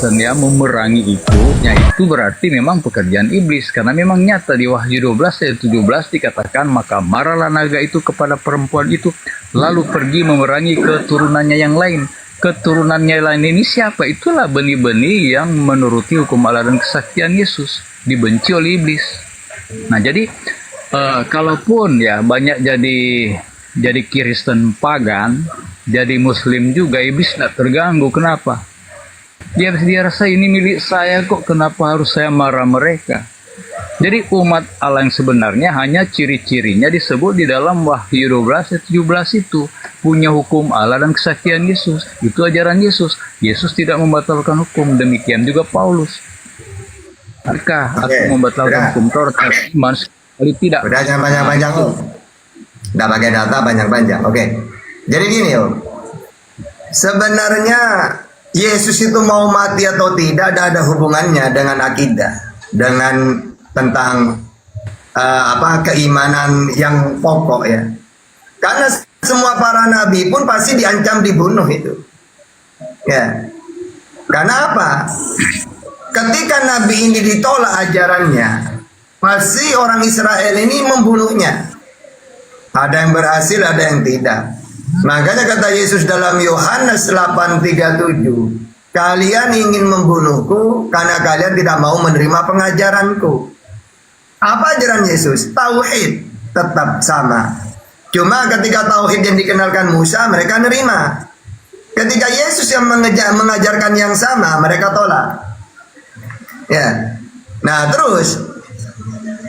Kristen ya memerangi itu, ya itu berarti memang pekerjaan iblis, karena memang nyata di Wahyu 12 ayat 17 dikatakan, maka marahlah naga itu kepada perempuan itu, lalu pergi memerangi keturunannya yang lain. Keturunannya lain ini siapa? Itulah benih-benih yang menuruti hukum Allah dan kesaksian Yesus, dibenci oleh iblis. Nah jadi kalaupun ya banyak jadi Kristen pagan, jadi Muslim juga, iblis tidak terganggu. Kenapa? Dia rasa ini milik saya kok, kenapa harus saya marah mereka? Jadi umat Allah yang sebenarnya hanya ciri-cirinya disebut di dalam Wahyu 12 ayat 17 itu. Punya hukum Allah dan kesaksian Yesus. Itu ajaran Yesus. Yesus tidak membatalkan hukum. Demikian juga Paulus. Adakah aku membatalkan hukum Taurat? Iman sekali tidak. Udah jangan panjang-panjang Om. Nggak pakai data panjang-panjang. Oke. Jadi gini Om. Sebenarnya Yesus itu mau mati atau tidak ada hubungannya dengan akidah, dengan tentang keimanan yang pokok ya. Karena semua para nabi pun pasti diancam dibunuh itu. Ya. Karena apa? Ketika nabi ini ditolak ajarannya, pasti orang Israel ini membunuhnya. Ada yang berhasil, ada yang tidak. Makanya kata Yesus dalam Yohanes 8:37, kalian ingin membunuhku karena kalian tidak mau menerima pengajaranku. Apa ajaran Yesus? Tauhid tetap sama. Cuma ketika tauhid yang dikenalkan Musa, mereka nerima. Ketika Yesus yang mengajarkan yang sama, mereka tolak. Ya. Nah, terus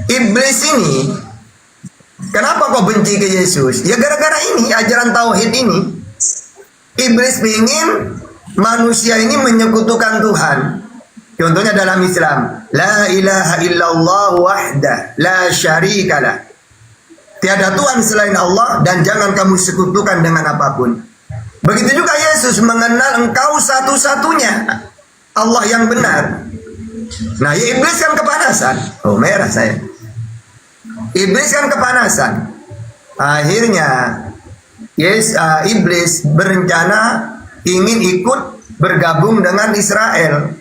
iblis ini kenapa kok benci ke Yesus? Ya gara-gara ini, ajaran tauhid ini. Iblis ingin manusia ini menyekutukan Tuhan. Contohnya dalam Islam, la ilaha illallah wahdah, la syarikalah. Tiada Tuhan selain Allah dan jangan kamu sekutukan dengan apapun. Begitu juga Yesus mengenal engkau satu-satunya Allah yang benar. Nah, ya iblis kan kepanasan. Oh, merah saya. Iblis kan kepanasan. Akhirnya iblis berencana ingin ikut bergabung dengan Israel.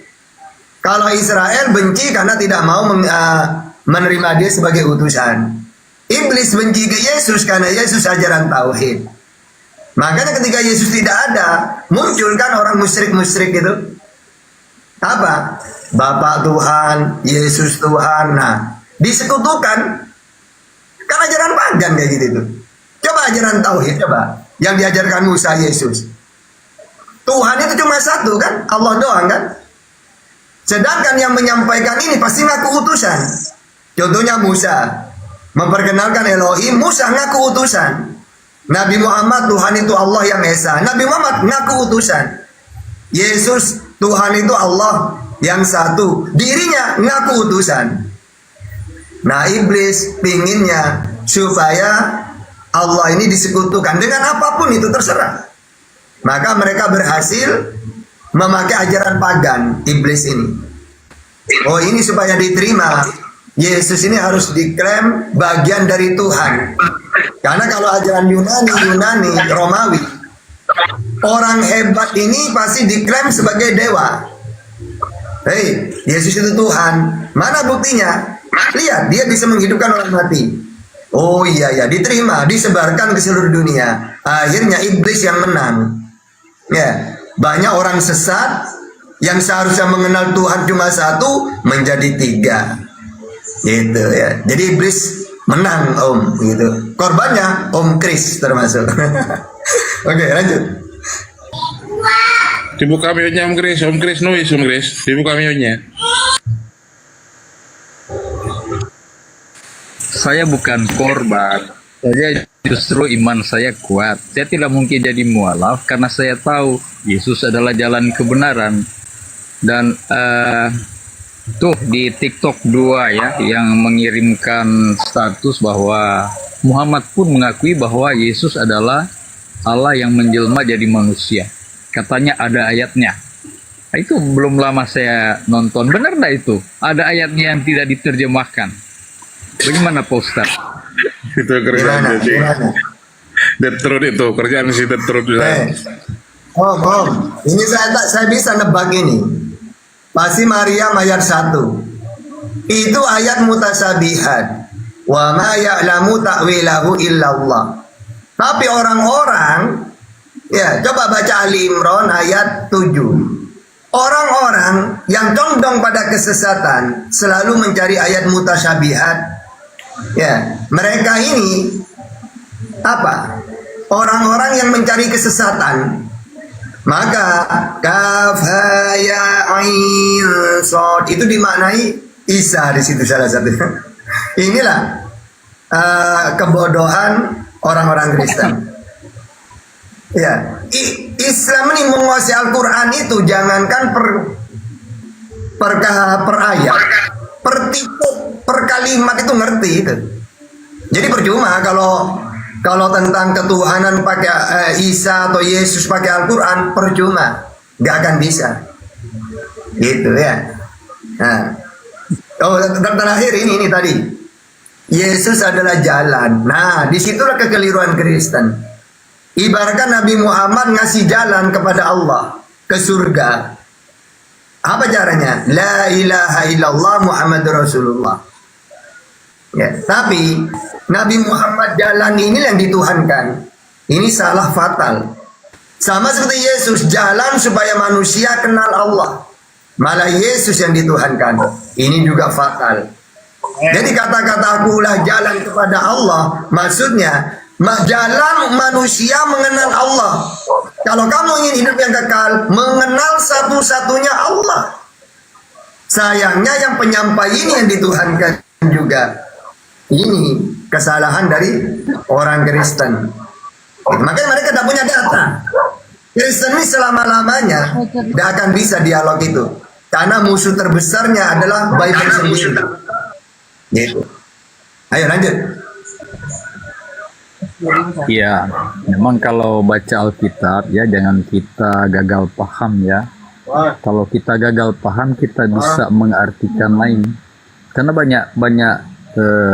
Kalau Israel benci karena tidak mau menerima dia sebagai utusan. Iblis benci ke Yesus karena Yesus ajaran tauhid. Makanya ketika Yesus tidak ada, muncul kan orang musyrik-musyrik itu. Apa? Bapak Tuhan, Yesus Tuhan. Nah, disekutukan. Kan ajaran pagan kayak gitu tuh. Coba ajaran tauhid, coba. Yang diajarkan Musa, Yesus. Tuhan itu cuma satu kan? Allah doang kan? Sedangkan yang menyampaikan ini pasti ngaku utusan. Contohnya Musa. Memperkenalkan Elohim, Musa ngaku utusan. Nabi Muhammad, Tuhan itu Allah yang Esa. Nabi Muhammad ngaku utusan. Yesus, Tuhan itu Allah yang satu. Dirinya ngaku utusan. Nah, iblis pinginnya supaya Allah ini disekutukan dengan apapun itu terserah. Maka mereka berhasil memakai ajaran pagan iblis ini. Oh, ini supaya diterima. Yesus ini harus diklaim bagian dari Tuhan. Karena kalau ajaran Yunani, Romawi, orang hebat ini pasti diklaim sebagai dewa. Hei, Yesus itu Tuhan. Mana buktinya? Lihat, dia bisa menghidupkan orang mati. Oh iya, diterima, disebarkan ke seluruh dunia. Akhirnya iblis yang menang. Ya, banyak orang sesat yang seharusnya mengenal Tuhan cuma satu menjadi tiga. Gitu ya. Jadi iblis menang Om gitu. Korbannya Om Kris termasuk. Oke, lanjut. Dibuka mute-nya Om Kris nulis Om Kris. Dibuka mute-nya. Saya bukan korban. Saya justru iman saya kuat. Saya tidak mungkin jadi mualaf karena saya tahu Yesus adalah jalan kebenaran. Dan tuh di TikTok 2 ya yang mengirimkan status bahwa Muhammad pun mengakui bahwa Yesus adalah Allah yang menjelma jadi manusia. Katanya ada ayatnya. Nah, itu belum lama saya nonton. Benar enggak itu? Ada ayatnya yang tidak diterjemahkan. Bagaimana Pak Ustaz? Itu kerjaan sih. Detrut itu kerjaan si Detrut. Om, ini saya bisa nebak ini. Pasti Maryam ayat 1. Itu ayat mutasabihat. Wa ma ya'lamu ta'wilahu illallah. Tapi orang-orang, ya coba baca Ali Imran ayat 7. Orang-orang yang condong pada kesesatan selalu mencari ayat mutasyabihat. Ya, mereka ini apa? Orang-orang yang mencari kesesatan. Maka kaf ha ya ain shad itu dimaknai Isa di situ salah satu. Inilah kebodohan orang-orang Kristen. Ya, Islam ini menguasai Al-Quran itu jangankan per ayat, per tipe, per kalimat itu ngerti itu. Jadi percuma kalau tentang ketuhanan pakai Isa atau Yesus pakai Al-Quran, percuma, nggak akan bisa. Gitu ya. Nah, terakhir ini tadi, Yesus adalah jalan. Nah, disitulah kekeliruan Kristen. Ibaratkan Nabi Muhammad ngasih jalan kepada Allah ke surga. Apa caranya? La ilaha illallah Muhammadur Rasulullah. Ya, tapi Nabi Muhammad jalan ini yang dituhankan. Ini salah fatal. Sama seperti Yesus jalan supaya manusia kenal Allah. Malah Yesus yang dituhankan. Ini juga fatal. Jadi kata-kata akulah jalan kepada Allah, maksudnya jalan manusia mengenal Allah. Kalau kamu ingin hidup yang kekal, mengenal satu-satunya Allah. Sayangnya yang penyampai ini yang dituhankan juga. Ini kesalahan dari orang Kristen. Makanya mereka tidak punya data. Kristen ini selama-lamanya tidak akan bisa dialog itu. Karena musuh terbesarnya adalah Bible sendiri. Gitu. Ayo lanjut. Ya, memang kalau baca Alkitab ya jangan kita gagal paham ya. Kalau kita gagal paham kita bisa mengartikan lain. Karena banyak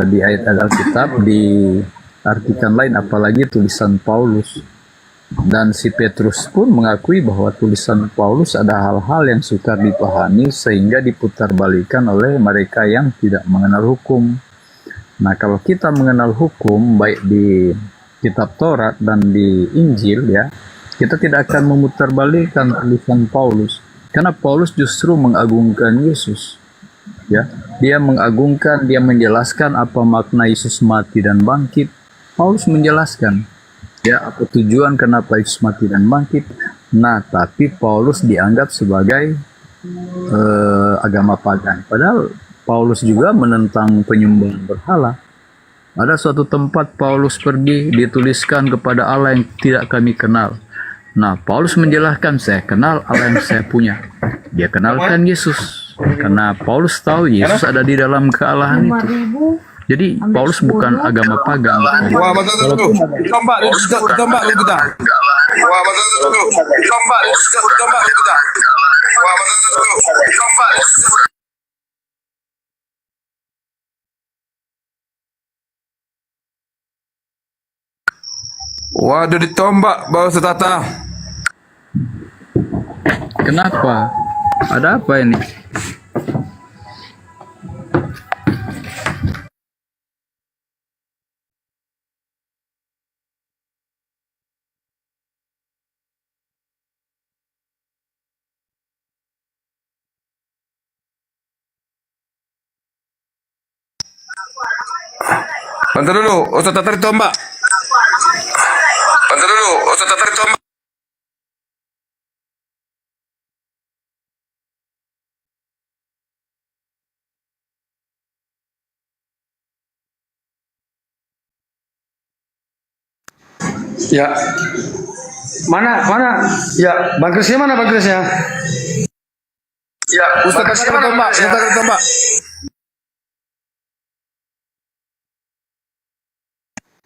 di ayat Alkitab diartikan lain, apalagi tulisan Paulus. Dan si Petrus pun mengakui bahwa tulisan Paulus ada hal-hal yang sukar dipahami sehingga diputarbalikkan oleh mereka yang tidak mengenal hukum. Nah, kalau kita mengenal hukum baik di kitab Taurat dan di Injil ya, kita tidak akan memutarbalikkan tulisan Paulus. Karena Paulus justru mengagungkan Yesus. Ya, dia mengagungkan, dia menjelaskan apa makna Yesus mati dan bangkit. Paulus menjelaskan ya apa tujuan kenapa Yesus mati dan bangkit. Nah, tapi Paulus dianggap sebagai agama pagan. Padahal Paulus juga menentang penyembahan berhala. Ada suatu tempat Paulus pergi, dituliskan kepada Allah yang tidak kami kenal. Nah, Paulus menjelaskan, saya kenal Allah yang saya punya. Dia kenalkan Yesus. Karena Paulus tahu Yesus ada di dalam kealahan itu. Jadi Paulus bukan agama pagan. Wah, betul. Tombak kita. Wah, betul. Tombak kita. Wah, betul. Tombak. Waduh, ditombak bawah setata. Kenapa? Ada apa ini? Bentar dulu, Ustaz Tatar ditombak. Ya. Mana? Ya, Bang Krisnya mana Bang Krisnya? Ya, Ustaz Tatar ditombak.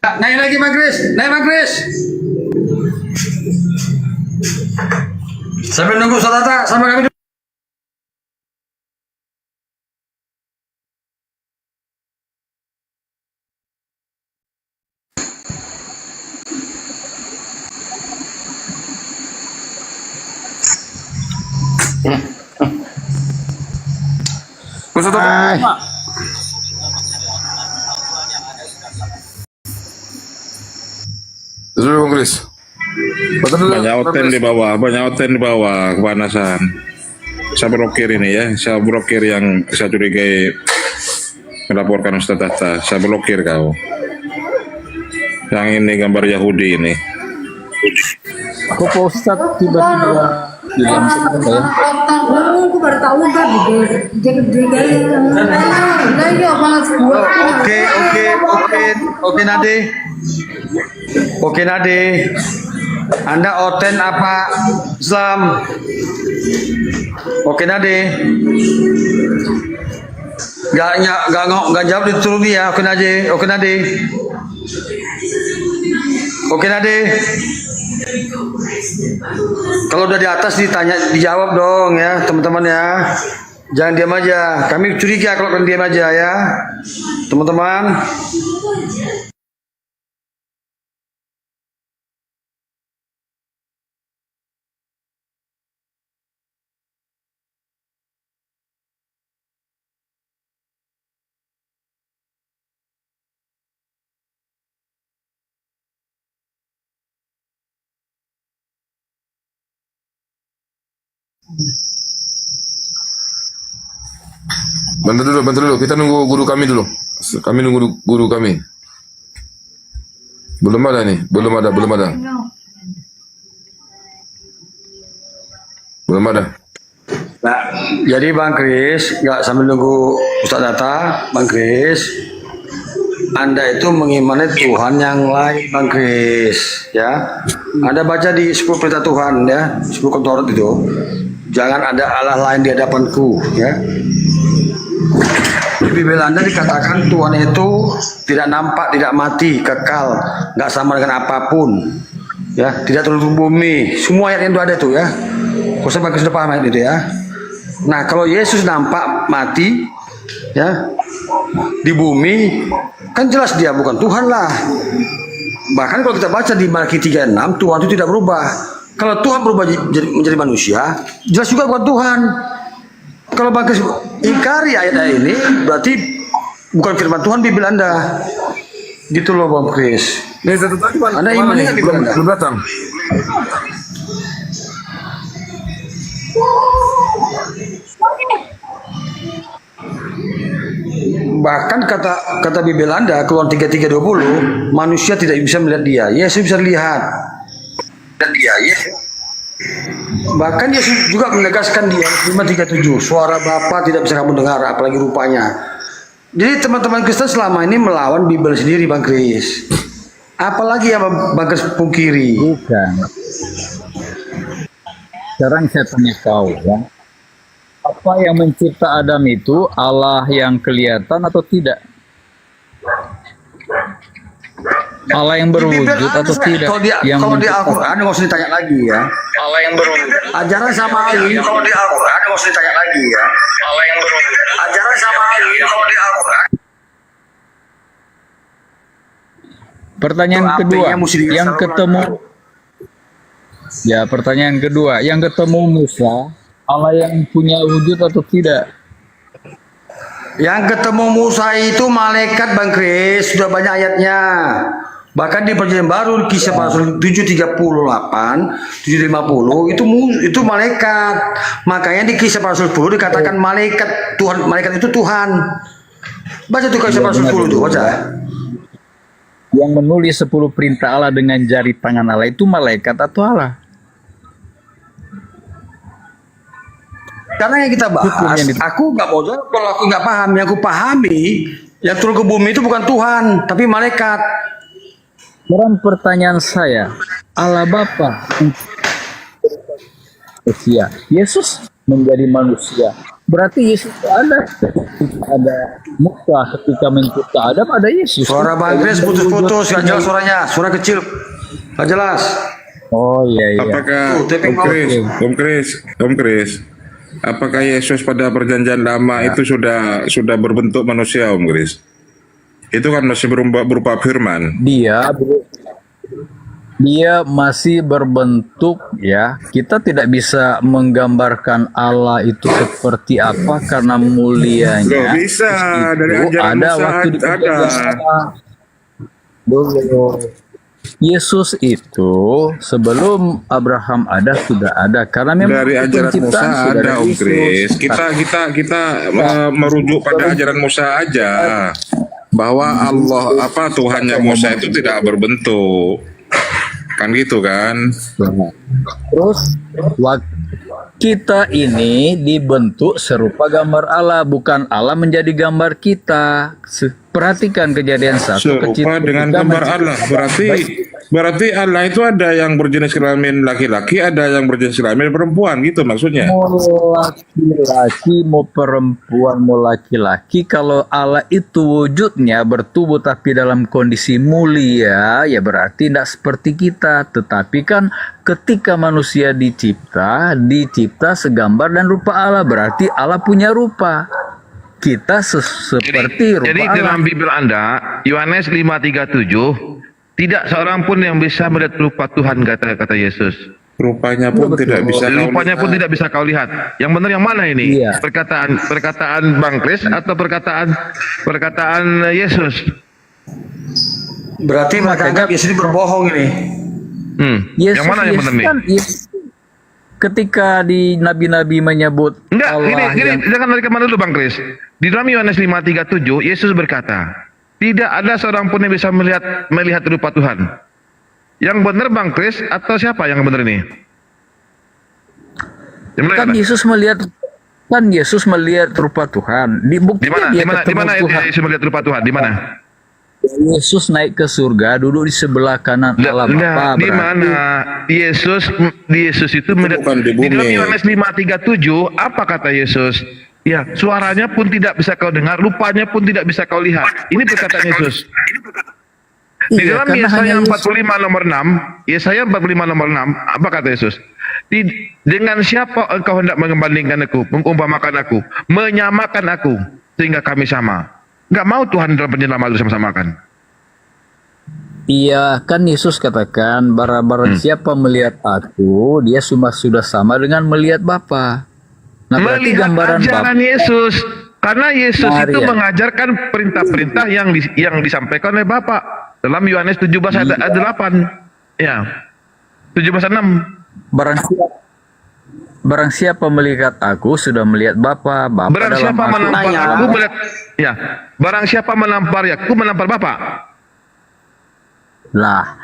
Naik lagi Bang Kris, naik Bang Kris. Sambil nunggu Ustaz sampai kami. Ay. Dulu Om Kris. Betul dulu. Banyak oten di bawah, kepanasan. Saya blokir ini ya, saya blokir yang saya curigai melaporkan Ustaz Tata. Saya blokir kau. Yang ini gambar Yahudi ini. Kok Pak Ustadz tiba-tiba bilang seperti ya? Aku baru tahu kan nah iya malas gua. Oke Nade. Oke Nade. Anda oten apa Islam? Oke Nade. Gak jawab dituruh dia. Oke Nade. Oke Nade. Oke Nade. Kalau udah di atas dijawab dong ya teman-teman ya. Jangan diam aja. Kami curiga kalau kalian diam aja ya teman-teman. Bantu dulu. Kita nunggu guru kami dulu. Kami nunggu guru kami. Belum ada nih, belum ada. Nah, jadi Bang Kris, nggak sambil nunggu Ustaz Data, Bang Kris, Anda itu mengimani Tuhan yang lain, Bang Kris, ya. Anda baca di 10 perintah Tuhan, ya, 10 Taurat itu. Jangan ada Allah lain di hadapanku, ya. Di Bibel Anda dikatakan Tuhan itu tidak nampak, tidak mati, kekal, nggak sama dengan apapun, ya, tidak turun ke bumi. Semua ayat itu ada itu, ya. Kau sudah paham ayat itu, ya. Nah, kalau Yesus nampak mati, ya, di bumi, kan jelas dia bukan Tuhan lah. Bahkan kalau kita baca di Malaki 3:6, Tuhan itu tidak berubah. Kalau Tuhan berubah menjadi manusia, jelas juga bukan Tuhan. Kalau Bang Kris ingkari ayat-ayat ini, berarti bukan firman Tuhan Bibel Anda. Gitu loh Bang Kris. Nih satu tadi Anda iman nggak Bibel Anda? belum datang. Bahkan kata Bibel Anda Keluaran 33:20, manusia tidak bisa melihat dia. Yesus bisa lihat. Dan dia, Yesus. Bahkan Yesus juga menegaskan dia 5:37, suara Bapa tidak bisa kamu dengar, apalagi rupanya. Jadi teman-teman Kristen selama ini melawan Bibel sendiri, Bang Kris. Apalagi yang Bang Kris pungkiri? Bukan. Sekarang saya tanya kau ya. Apa yang mencipta Adam itu Allah yang kelihatan atau tidak? Allah yang berwujud atau tidak? Kalau di Al-Quran nggak usah ditanya lagi ya. Allah yang berwujud. Ajaran Samawi kalau di Al-Quran nggak usah ditanya lagi ya. Allah yang berwujud. Ajaran Samawi kalau di Al-Quran. Pertanyaan Itu kedua, artinya mesti yang disarukan. ketemu. Ya, pertanyaan kedua, yang ketemu Musa, Allah yang punya wujud atau tidak? Yang ketemu Musa itu malaikat, Bang Kris, sudah banyak ayatnya. Bahkan di Perjanjian Baru Kisah para Rasul 7:38, 7:50 itu malaikat. Makanya di Kisah para Rasul 10 dikatakan malaikat Tuhan, malaikat itu Tuhan. Baca tuh Kisah para Rasul 10 itu, baca. Yang menulis 10 perintah Allah dengan jari tangan Allah itu malaikat atau Allah? Karena yang kita bahas, aku nggak mau jawab kalau aku nggak paham. Yang aku pahami, yang turun ke bumi itu bukan Tuhan, tapi malaikat. Sekarang pertanyaan saya, Allah Bapa manusia, Yesus menjadi manusia. Berarti Yesus ada Musa ketika mencipta Adam, ada Yesus. Suara Bang Kris putus-putus, nggak jelas suaranya, suara kecil, nggak jelas. Oh iya. Apakah Om Kris, apakah Yesus pada perjanjian lama itu sudah berbentuk manusia, Om Kris? Itu kan masih berupa firman. Dia Dia masih berbentuk ya. Kita tidak bisa menggambarkan Allah itu seperti apa karena Loh, mulianya. bisa dari Itu ajaran ada Musa waktu di ada. perjanjian lama. Dulu. Yesus itu sebelum Abraham ada sudah ada karena memang Dari ajaran Musa penciptaan sudah ada, dari Om Yesus. Kris. Kita merujuk pada ajaran Musa aja, bahwa Allah Tuhannya Musa itu tidak berbentuk, kan gitu kan? Terus kita ini dibentuk serupa gambar Allah, bukan Allah menjadi gambar kita. Perhatikan kejadian 1. Serupa dengan gambar Allah, berarti Allah itu ada yang berjenis kelamin laki-laki, ada yang berjenis kelamin perempuan, gitu maksudnya. Mau laki-laki, mau perempuan, mau laki-laki, kalau Allah itu wujudnya bertubuh tapi dalam kondisi mulia, ya berarti tidak seperti kita. Tetapi kan ketika manusia dicipta segambar dan rupa Allah, berarti Allah punya rupa. Kita seperti rupa Jadi Allah. dalam Bible Anda, Yohanes 5:37, tidak seorang pun yang bisa melihat rupa Tuhan, kata Yesus. Rupanya pun tidak bisa kau Rupanya pun tidak bisa kau lihat. Yang benar yang mana ini? Iya. Perkataan Bang Kris atau perkataan Yesus? Berarti mereka anggap Yesus ini berbohong ini. Yang mana yang benar nih? Ketika di nabi-nabi menyebut Enggak, Allah gini, jangan dari kemana dulu Bang Kris. Di dalam Yohanes 5:37, Yesus berkata, tidak ada seorang pun yang bisa melihat rupa Tuhan. Yang benar Bang Kris atau siapa yang benar ini? Yang benar kan apa? Yesus melihat rupa Tuhan. Di Buktinya mana? dia Di mana ketemu Tuhan. Yesus melihat rupa Tuhan? Di mana? Yesus naik ke surga, duduk di sebelah kanan Allah Bapa. Di mana Yesus itu melihat bukan di bumi. di dalam Yohanes 5:37 apa kata Yesus? Ya, suaranya pun tidak bisa kau dengar, rupanya pun tidak bisa kau lihat. Ini perkataan Yesus. Di Iya, dalam karena Yesaya hanya 45 nomor 6, Yesaya 45 nomor 6, apa kata Yesus? Dengan siapa engkau hendak mengembandingkan aku, mengumpamakan aku, menyamakan aku, sehingga kami sama. Enggak mau Tuhan dalam penjelama itu sama-samakan. Iya, kan Yesus katakan, barang siapa melihat aku, dia sudah sama dengan melihat Bapa. Nah, berarti Melihat gambaran ajaran Bapa. Yesus. Karena Yesus itu Maria. mengajarkan perintah-perintah yang disampaikan oleh Bapa. Dalam Yohanes 17 ayat 8. Ya. 17:6. Barang siapa melihat aku sudah melihat Bapa. Bapa Barang dalam siapa aku. menampar aku melihat, ya. Barang siapa menampar aku menampar Bapa. Lah,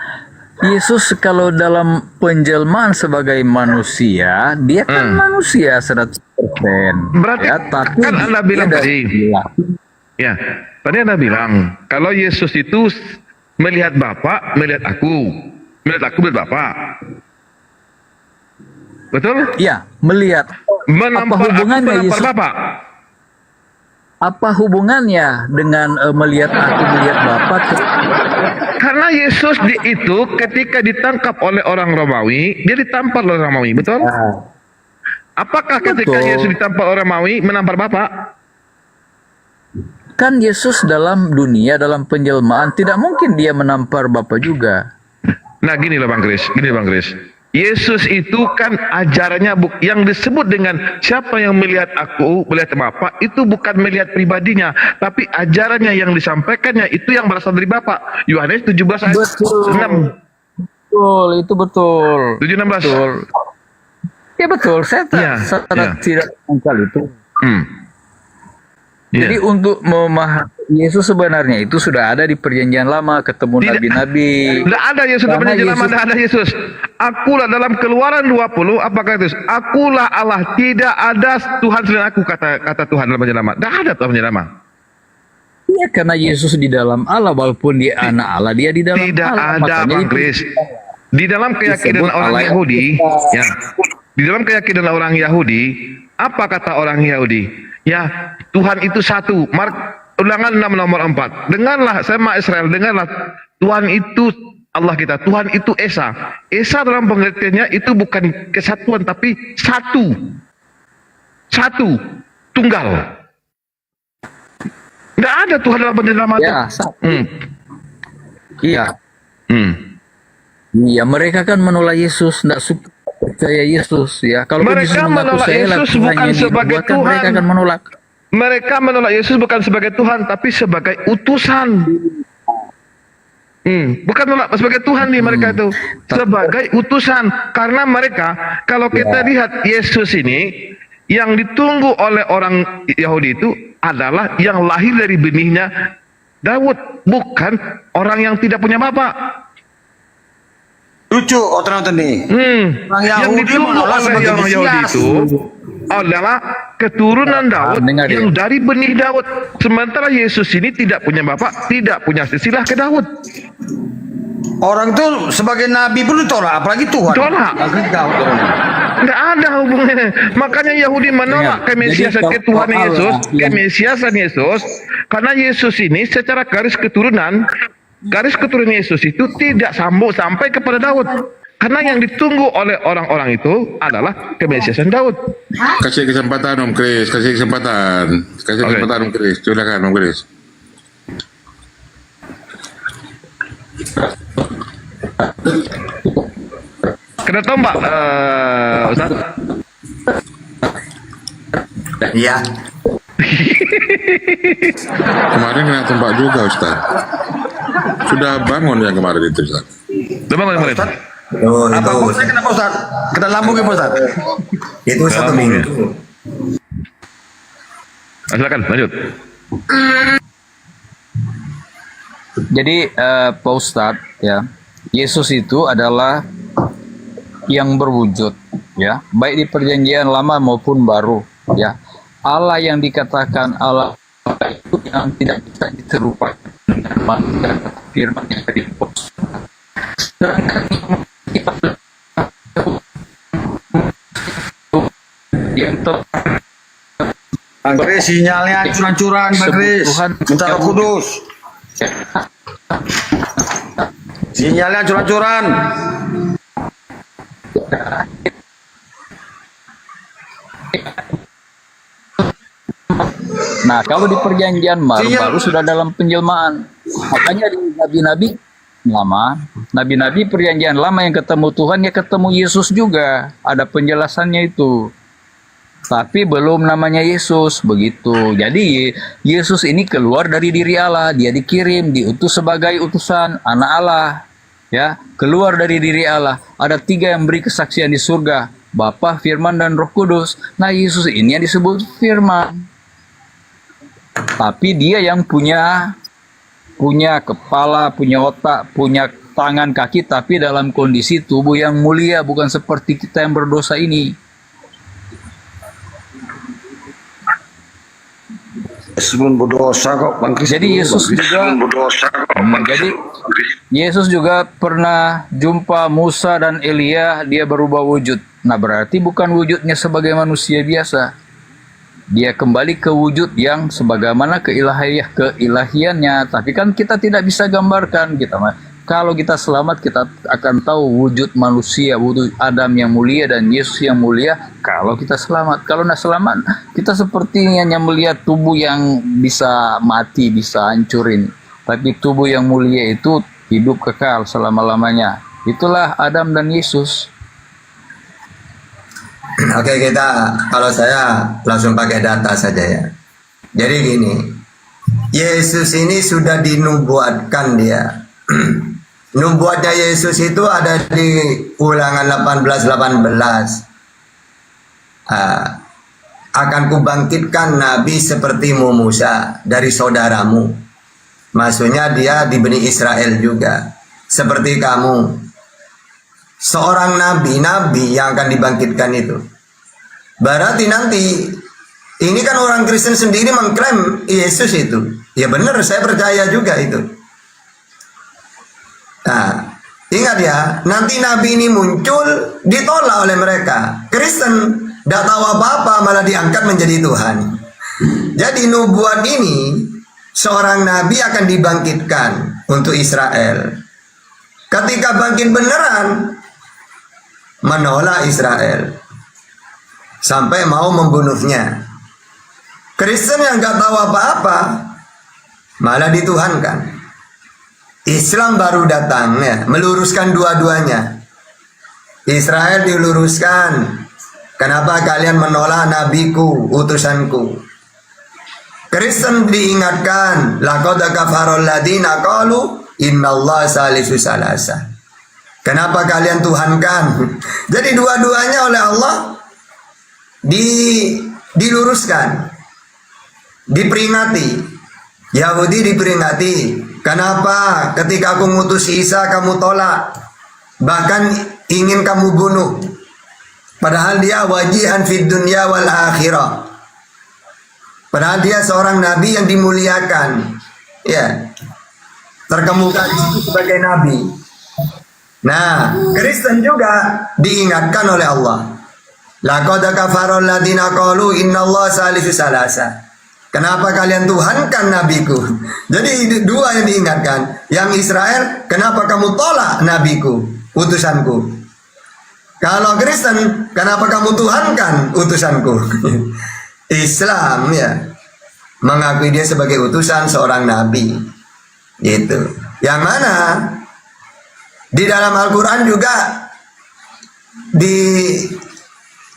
Yesus kalau dalam penjelmaan sebagai manusia, dia kan manusia 100%. Berarti ya, tapi kan Anda bilang dia tadi. Ya, tadi Anda bilang kalau Yesus itu melihat Bapa, melihat aku melihat Bapa. Betul? Iya, melihat. Menampar aku hubungannya menampar Yesus? Bapa. Apa hubungannya dengan melihat aku melihat Bapa? Karena Yesus itu ketika ditangkap oleh orang Romawi, dia ditampar oleh orang Romawi, betul? Apakah ketika Betul. Yesus ditampar oleh Romawi menampar Bapa? Kan Yesus dalam dunia, dalam penjelmaan, tidak mungkin dia menampar Bapa juga. Nah, gini loh Bang Kris, Yesus itu kan ajarannya yang disebut dengan siapa yang melihat aku, melihat Bapa, itu bukan melihat pribadinya, tapi ajarannya yang disampaikannya itu yang berasal dari Bapa. Yohanes 17 ayat 6. Betul, itu betul. 7:16. Betul. Ya betul, saya Ya. tidak mengkal itu. Ya. Jadi untuk memahami Yesus sebenarnya itu sudah ada di perjanjian lama, ketemu nabi-nabi. Tidak ada Yesus dalam Karena perjanjian lama, Yesus- tidak ada Yesus. Akulah dalam Keluaran 20, apakah itu? Akulah Allah, tidak ada Tuhan selain aku, kata Tuhan dalam perjanjian lama. Tidak ada Tuhan perjanjian lama. Iya, karena Yesus di dalam Allah, walaupun dia anak Allah, dia di dalam Tidak Allah. ada Makanya Bang itu- Kris. Di dalam keyakinan disebut orang Allah yang Yahudi, kita. ya. Di dalam keyakinan orang Yahudi, apa kata orang Yahudi? Ya, Tuhan itu satu. Ulangan 6 nomor 4. Dengarlah, sama Israel, dengarlah. Tuhan itu Allah kita. Tuhan itu Esa. Esa dalam pengertiannya itu bukan kesatuan, tapi satu. Satu. Tunggal. Tidak ada Tuhan dalam penjelasan. Ya, iya. Iya, mereka kan menolak Yesus, tidak suka percaya Yesus ya. Kalau Yesus Mereka mengaku menolak saya lah Yesus Tuhan bukan yang sebagai dibuatkan, Tuhan. mereka akan menolak. Mereka menolak Yesus bukan sebagai Tuhan, tapi sebagai utusan. Bukan menolak sebagai Tuhan nih mereka itu, sebagai utusan. Karena mereka, kalau kita lihat Yesus ini, yang ditunggu oleh orang Yahudi itu adalah yang lahir dari benihnya Daud, bukan orang yang tidak punya bapak. Lucu orang nonton nih. Orang Yang Yahudi ditunggu menolak oleh sebagai yang Yahudi Mesias. itu adalah keturunan Daud dengar yang ya. dari benih Daud. Sementara Yesus ini tidak punya bapak, tidak punya silsilah ke Daud. Orang itu sebagai nabi pun ditolak, apalagi Tuhan. Tolak. Apalagi Daud orang. Nggak ada hubungannya. Makanya Yahudi menolak Dengar. kemesiasan Jadi, Tuhan soal Yesus, yang- kemesiasan Yesus, karena Yesus ini secara garis keturunan Yesus itu tidak sambung sampai kepada Daud. Karena yang ditunggu oleh orang-orang itu adalah kemesiasan Daud. Kasih kesempatan Om Kris, kasih kesempatan. Kasih Oke. kesempatan Om Kris. Silakan Om Kris. Kena tombak, Ustaz. Iya. Kemarin kena tempat juga Ustaz. Sudah bangun yang kemarin itu Ustaz. Udah bangun kemarin. Oh, Apa itu, saya kenapa Ustaz? Kena lambung ya Ustaz? itu satu Lambung, ya. minggu. Silakan lanjut. Jadi Pak Ustadz ya, Yesus itu adalah yang berwujud ya, baik di perjanjian lama maupun baru ya. Allah yang dikatakan Allah itu yang tidak bisa diterupai dengan manusia, firman yang dari yang Bang Kris, sinyalnya curan-curan Bang Kris. Tuhan Minta Roh Kudus. Sinyalnya curan-curan. Nah, kalau di perjanjian baru sudah dalam penjelmaan. Makanya di nabi-nabi lama, nabi-nabi perjanjian lama yang ketemu Tuhan, ya ketemu Yesus juga. Ada penjelasannya itu. Tapi belum namanya Yesus, begitu. Jadi Yesus ini keluar dari diri Allah, dia dikirim, diutus sebagai utusan anak Allah. Ya, keluar dari diri Allah. Ada 3 yang beri kesaksian di surga, Bapa, Firman, dan Roh Kudus. Nah, Yesus ini yang disebut Firman. Tapi dia yang punya kepala, punya otak, punya tangan, kaki, tapi dalam kondisi tubuh yang mulia, bukan seperti kita yang berdosa ini. Sebelum berdosa kok Bang Kris. Jadi Yesus juga jadi Yesus juga pernah jumpa Musa dan Elia, dia berubah wujud. Nah, berarti bukan wujudnya sebagai manusia biasa. Dia kembali ke wujud yang sebagaimana keilahiannya. Tapi kan kita tidak bisa gambarkan kita. Kalau kita selamat, kita akan tahu wujud manusia, wujud Adam yang mulia dan Yesus yang mulia. Kalau kita selamat, kalau tidak selamat, kita seperti hanya melihat tubuh yang bisa mati, bisa hancurin. Tapi tubuh yang mulia itu hidup kekal selama-lamanya. Itulah Adam dan Yesus. Oke, kalau saya langsung pakai data saja ya. Jadi gini, Yesus ini sudah dinubuatkan dia. Nubuatnya Yesus itu ada di Ulangan 18:18. Akan kubangkitkan nabi sepertimu Musa dari saudaramu. Maksudnya dia di Bani Israel juga. Seperti kamu. Seorang nabi yang akan dibangkitkan itu. Berarti nanti, ini kan orang Kristen sendiri mengklaim Yesus itu. Ya benar, saya percaya juga itu. Nah, ingat ya, nanti nabi ini muncul, ditolak oleh mereka. Kristen tidak tahu apa-apa, malah diangkat menjadi Tuhan. Jadi nubuat ini, seorang nabi akan dibangkitkan untuk Israel. Ketika bangkit beneran, menolak Israel. Sampai mau membunuhnya. Kristen yang gak tahu apa-apa, malah dituhankan. Islam baru datang ya, meluruskan dua-duanya. Israel diluruskan. Kenapa kalian menolak nabiku, utusanku? Kristen diingatkan, laqad kafarul ladzina qalu innallaha salisu salasa. Kenapa kalian tuhankan? Jadi dua-duanya oleh Allah diluruskan, diperingati. Yahudi diperingati. Kenapa ketika aku ngutus Isa kamu tolak? Bahkan ingin kamu bunuh. Padahal dia wajihan fid dunya wal akhirah. Padahal dia seorang nabi yang dimuliakan. Ya. Terkemuka di situ sebagai nabi. Nah, Kristen juga diingatkan oleh Allah. Laqad kafarul ladzina qalu innallaha salisu salasa. Kenapa kalian tuhankan nabiku? Jadi dua yang diingatkan. Yang Israel, kenapa kamu tolak nabiku, utusanku? Kalau Kristen, kenapa kamu tuhankan utusanku? Islam ya mengakui dia sebagai utusan seorang nabi. Gitu. Yang mana di dalam Al-Quran juga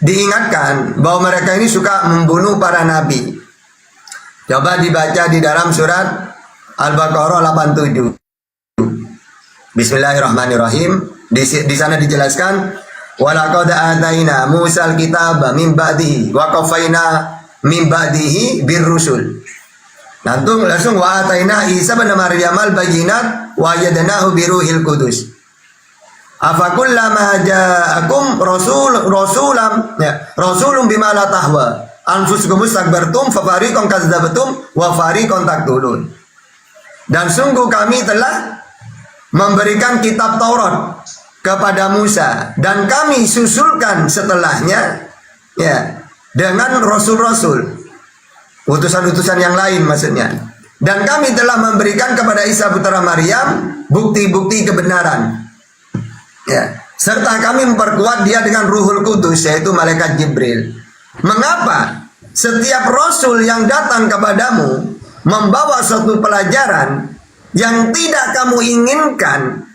diingatkan bahwa mereka ini suka membunuh para nabi. Coba dibaca di dalam surat Al-Baqarah 87. Bismillahirrahmanirrahim. Di sana dijelaskan, walaqad ataina Musal kitaba min ba'dihi wa qafaina min ba'dihi birrusul. Langsung wa ataina Isa bin Maryam al-bayyinat wa ayyadnahu biruhil qudus. Afakullama ja'akum rasulun bima la tahwa anfusukum mustakbartum fafariqan kadzdzabtum wa fariqan taqtulun. Dan sungguh kami telah memberikan kitab Taurat kepada Musa dan kami susulkan setelahnya ya dengan rasul-rasul, utusan-utusan yang lain maksudnya. Dan kami telah memberikan kepada Isa putra Maryam bukti-bukti kebenaran. Ya, serta kami memperkuat dia dengan Ruhul Kudus, yaitu malaikat Jibril. Mengapa setiap rasul yang datang kepadamu membawa suatu pelajaran yang tidak kamu inginkan,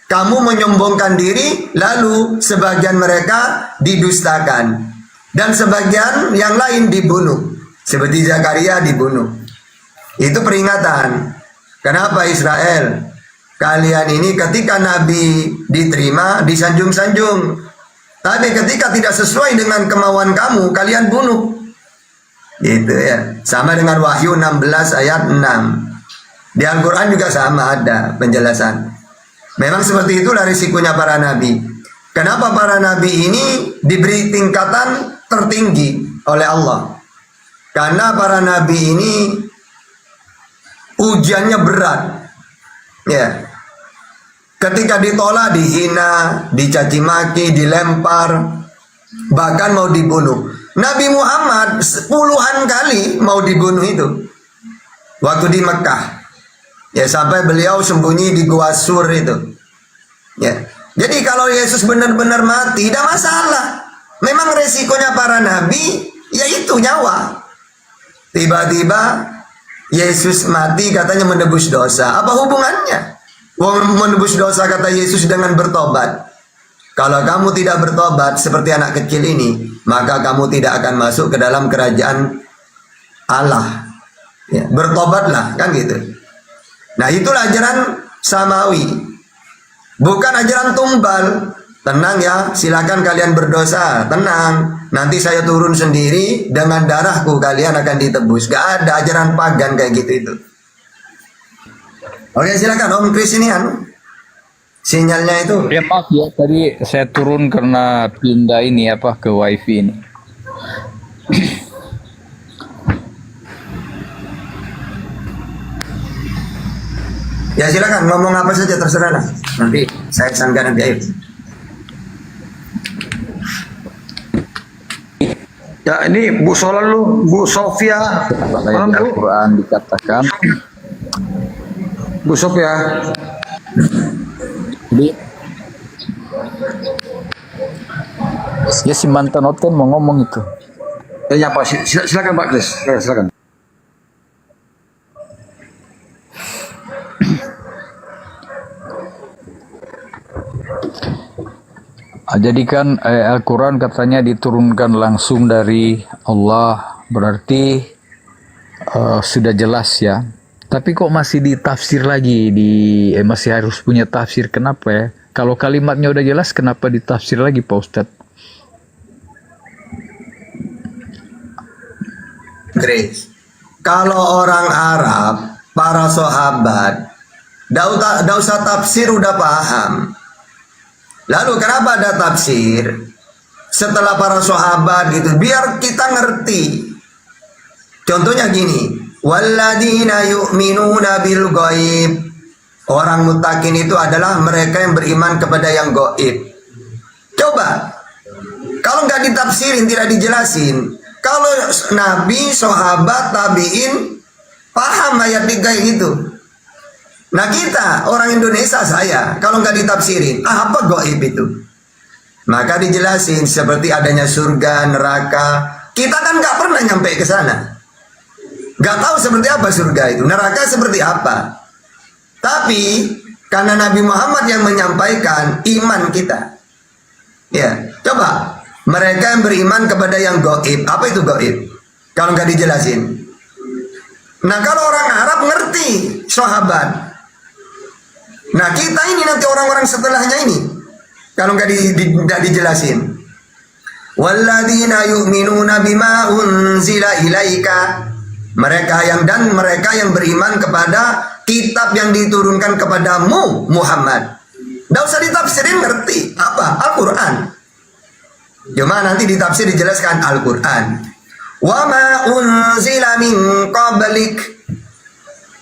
kamu menyombongkan diri, lalu sebagian mereka didustakan dan sebagian yang lain dibunuh, seperti Zakaria dibunuh. Itu peringatan. Kenapa Israel? Kalian ini ketika Nabi diterima disanjung-sanjung, tapi ketika tidak sesuai dengan kemauan kamu, kalian bunuh. Gitu ya. Sama dengan Wahyu 16 ayat 6. Di Al-Quran juga sama ada penjelasan. Memang seperti itulah risikonya para nabi. Kenapa para nabi ini diberi tingkatan tertinggi oleh Allah? Karena para nabi ini ujiannya berat. Ya. Ketika ditolak, dihina, dicaci maki, dilempar, bahkan mau dibunuh. Nabi Muhammad puluhan kali mau dibunuh itu waktu di Mekah. Ya, sampai beliau sembunyi di Gua Sur itu. Ya. Jadi kalau Yesus benar-benar mati, tidak masalah. Memang resikonya para nabi yaitu nyawa. Tiba-tiba Yesus mati katanya menebus dosa. Apa hubungannya? Menebus dosa kata Yesus dengan bertobat. Kalau kamu tidak bertobat seperti anak kecil ini, maka kamu tidak akan masuk ke dalam kerajaan Allah. Ya, bertobatlah, kan gitu. Nah, itulah ajaran samawi. Bukan ajaran tumbal. Tenang ya, silakan kalian berdosa, tenang. Nanti saya turun sendiri dengan darahku kalian akan ditebus. Gak ada ajaran pagan kayak gitu itu. Oke, silakan Om Kris ini sinyalnya itu. Ya maaf ya, tadi saya turun karena pindah ini ke wifi ini. Ya silakan ngomong apa saja terserah lah. Nanti saya sangka nanti ayo. Ya ini Bu Sola lu, Bu Sofia. Apakah di Al-Quran dikatakan Bu Sofia. Jadi ya si mantan Oten mau ngomong itu. Ya apa? Silakan Pak Kris. Silakan. Jadi kan Al-Quran katanya diturunkan langsung dari Allah, berarti sudah jelas ya. Tapi kok masih ditafsir lagi, masih harus punya tafsir, kenapa ya? Kalau kalimatnya udah jelas, kenapa ditafsir lagi Pak Ustadz? Grace. Kalau orang Arab, para sahabat, dah usah tafsir udah paham. Lalu kenapa ada tafsir? Setelah para sahabat gitu, biar kita ngerti. Contohnya gini, walladzina yu'minuna bil ghaib. Orang muttaqin itu adalah mereka yang beriman kepada yang gaib. Coba, kalau nggak ditafsirin, tidak dijelasin. Kalau Nabi, sahabat, tabiin paham ayat 3 gitu. Nah kita, orang Indonesia saya, kalau nggak ditafsirin, apa gaib itu? Maka dijelasin seperti adanya surga, neraka. Kita kan nggak pernah nyampe ke sana. Nggak tahu seperti apa surga itu, neraka seperti apa. Tapi karena Nabi Muhammad yang menyampaikan iman kita. Ya, coba mereka yang beriman kepada yang gaib. Apa itu gaib? Kalau nggak dijelasin. Nah kalau orang Arab ngerti sahabat. Nah kita ini nanti orang-orang setelahnya ini. Kalau nggak dijelasin. Walladzina yu'minuna bima unzila ilaika. Mereka yang beriman kepada kitab yang diturunkan kepadamu Muhammad. Nggak usah ditafsirin, ngerti apa? Al-Quran. Cuma nanti ditafsir dijelaskan Al-Quran. Wa ma unzila min qablik.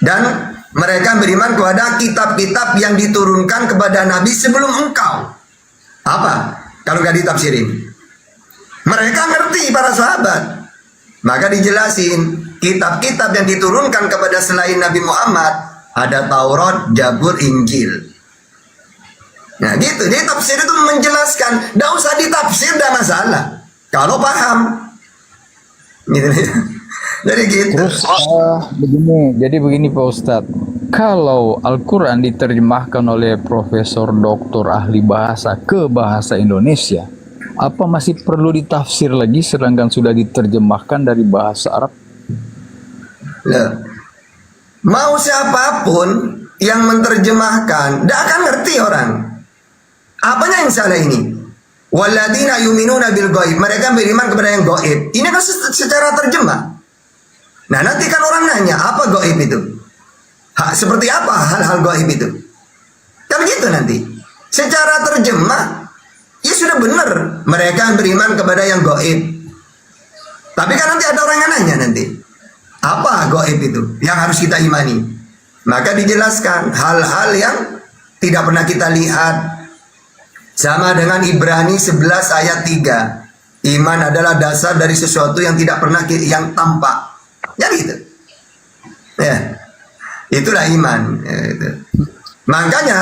Dan mereka beriman kepada kitab-kitab yang diturunkan kepada Nabi sebelum engkau. Apa? Kalau nggak ditafsirin. Mereka ngerti para sahabat. Maka dijelasin kitab-kitab yang diturunkan kepada selain Nabi Muhammad ada Taurat, Zabur, Injil. Nah gitu, jadi tafsir itu menjelaskan, tidak usah ditafsir, tidak masalah. Kalau paham, gitu. Jadi gitu. Terus begini Pak Ustadz, kalau Al-Quran diterjemahkan oleh Profesor Doktor ahli bahasa ke bahasa Indonesia, apa masih perlu ditafsir lagi sedangkan sudah diterjemahkan dari bahasa Arab? Loh, mau siapapun yang menerjemahkan, tidak akan ngerti orang. Apanya yang salah ini? Walladzina yu'minuna bil ghaib. Mereka beriman kepada yang gaib. Ini kan secara terjemah. Nah, nanti kan orang nanya, apa gaib itu? Seperti apa hal-hal gaib itu? Kan gitu nanti. Secara terjemah, ya sudah benar. Mereka beriman kepada yang gaib. Tapi kan nanti ada orang yang nanya nanti. Apa gaib itu yang harus kita imani? Maka dijelaskan hal-hal yang tidak pernah kita lihat. Sama dengan Ibrani 11 ayat 3. Iman adalah dasar dari sesuatu yang tidak pernah yang tampak. Ya gitu. Ya. Itulah iman. Ya, gitu. Makanya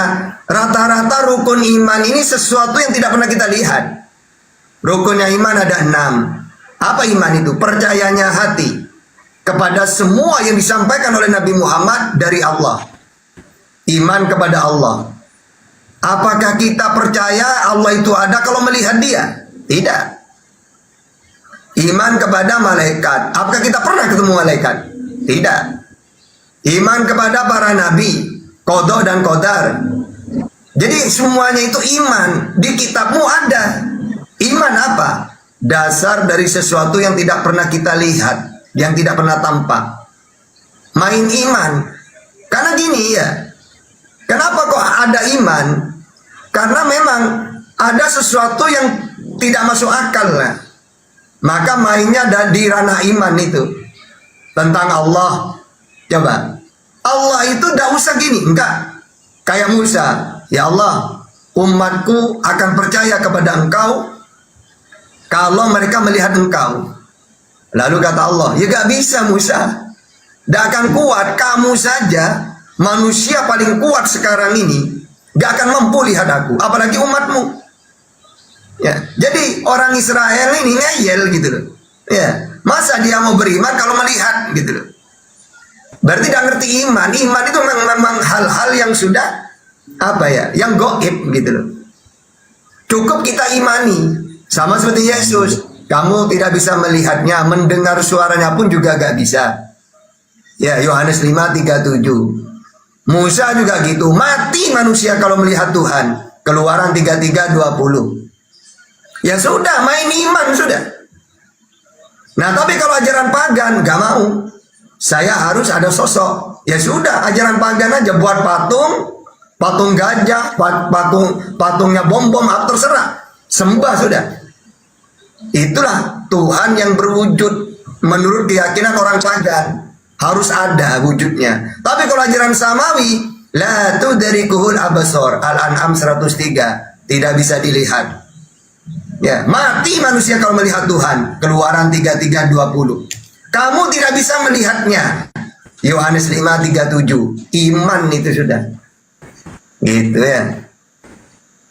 rata-rata rukun iman ini sesuatu yang tidak pernah kita lihat. Rukunnya iman ada 6. Apa iman itu? Percayanya hati kepada semua yang disampaikan oleh Nabi Muhammad dari Allah. Iman kepada Allah. Apakah kita percaya Allah itu ada kalau melihat dia? Tidak. Iman kepada malaikat. Apakah kita pernah ketemu malaikat? Tidak. Iman kepada para nabi, qada dan qadar. Jadi semuanya itu iman. Di kitabmu ada. Iman apa? Dasar dari sesuatu yang tidak pernah kita lihat, yang tidak pernah tampak. Main iman. Karena gini ya. Kenapa kok ada iman? Karena memang ada sesuatu yang tidak masuk akal lah. Maka mainnya di ranah iman itu. Tentang Allah. Coba. Allah itu tidak usah gini. Enggak. Kayak Musa. Ya Allah, umatku akan percaya kepada engkau kalau mereka melihat engkau. Lalu kata Allah, ya gak bisa Musa. Tidak akan kuat. Kamu saja manusia paling kuat sekarang ini gak akan mampu lihat aku, apalagi umatmu. Ya, jadi orang Israel ini ngeyel gitu loh. Ya, masa dia mau beriman kalau melihat gitu loh. Berarti tidak ngerti iman. Iman itu memang hal-hal yang sudah apa ya, yang gaib gitu loh. Cukup kita imani. Sama seperti Yesus. Kamu tidak bisa melihatnya, mendengar suaranya pun juga gak bisa. Ya, Yohanes 5:37. Musa juga gitu. Mati manusia kalau melihat Tuhan. Keluaran 33:20. Ya sudah, main iman sudah. Nah, tapi kalau ajaran pagan gak mau. Saya harus ada sosok. Ya sudah, ajaran pagan aja, buat patung gajah, patungnya bom-bom, terserah. Sembah sudah. Itulah Tuhan yang berwujud menurut keyakinan orang pagan. Harus ada wujudnya. Tapi kalau ajaran samawi, la tudrikuhul absar, Al-An'am 103, tidak bisa dilihat. Ya, mati manusia kalau melihat Tuhan. Keluaran 33:20. Kamu tidak bisa melihatnya. Yohanes 5:37. Iman itu sudah. Gitu ya.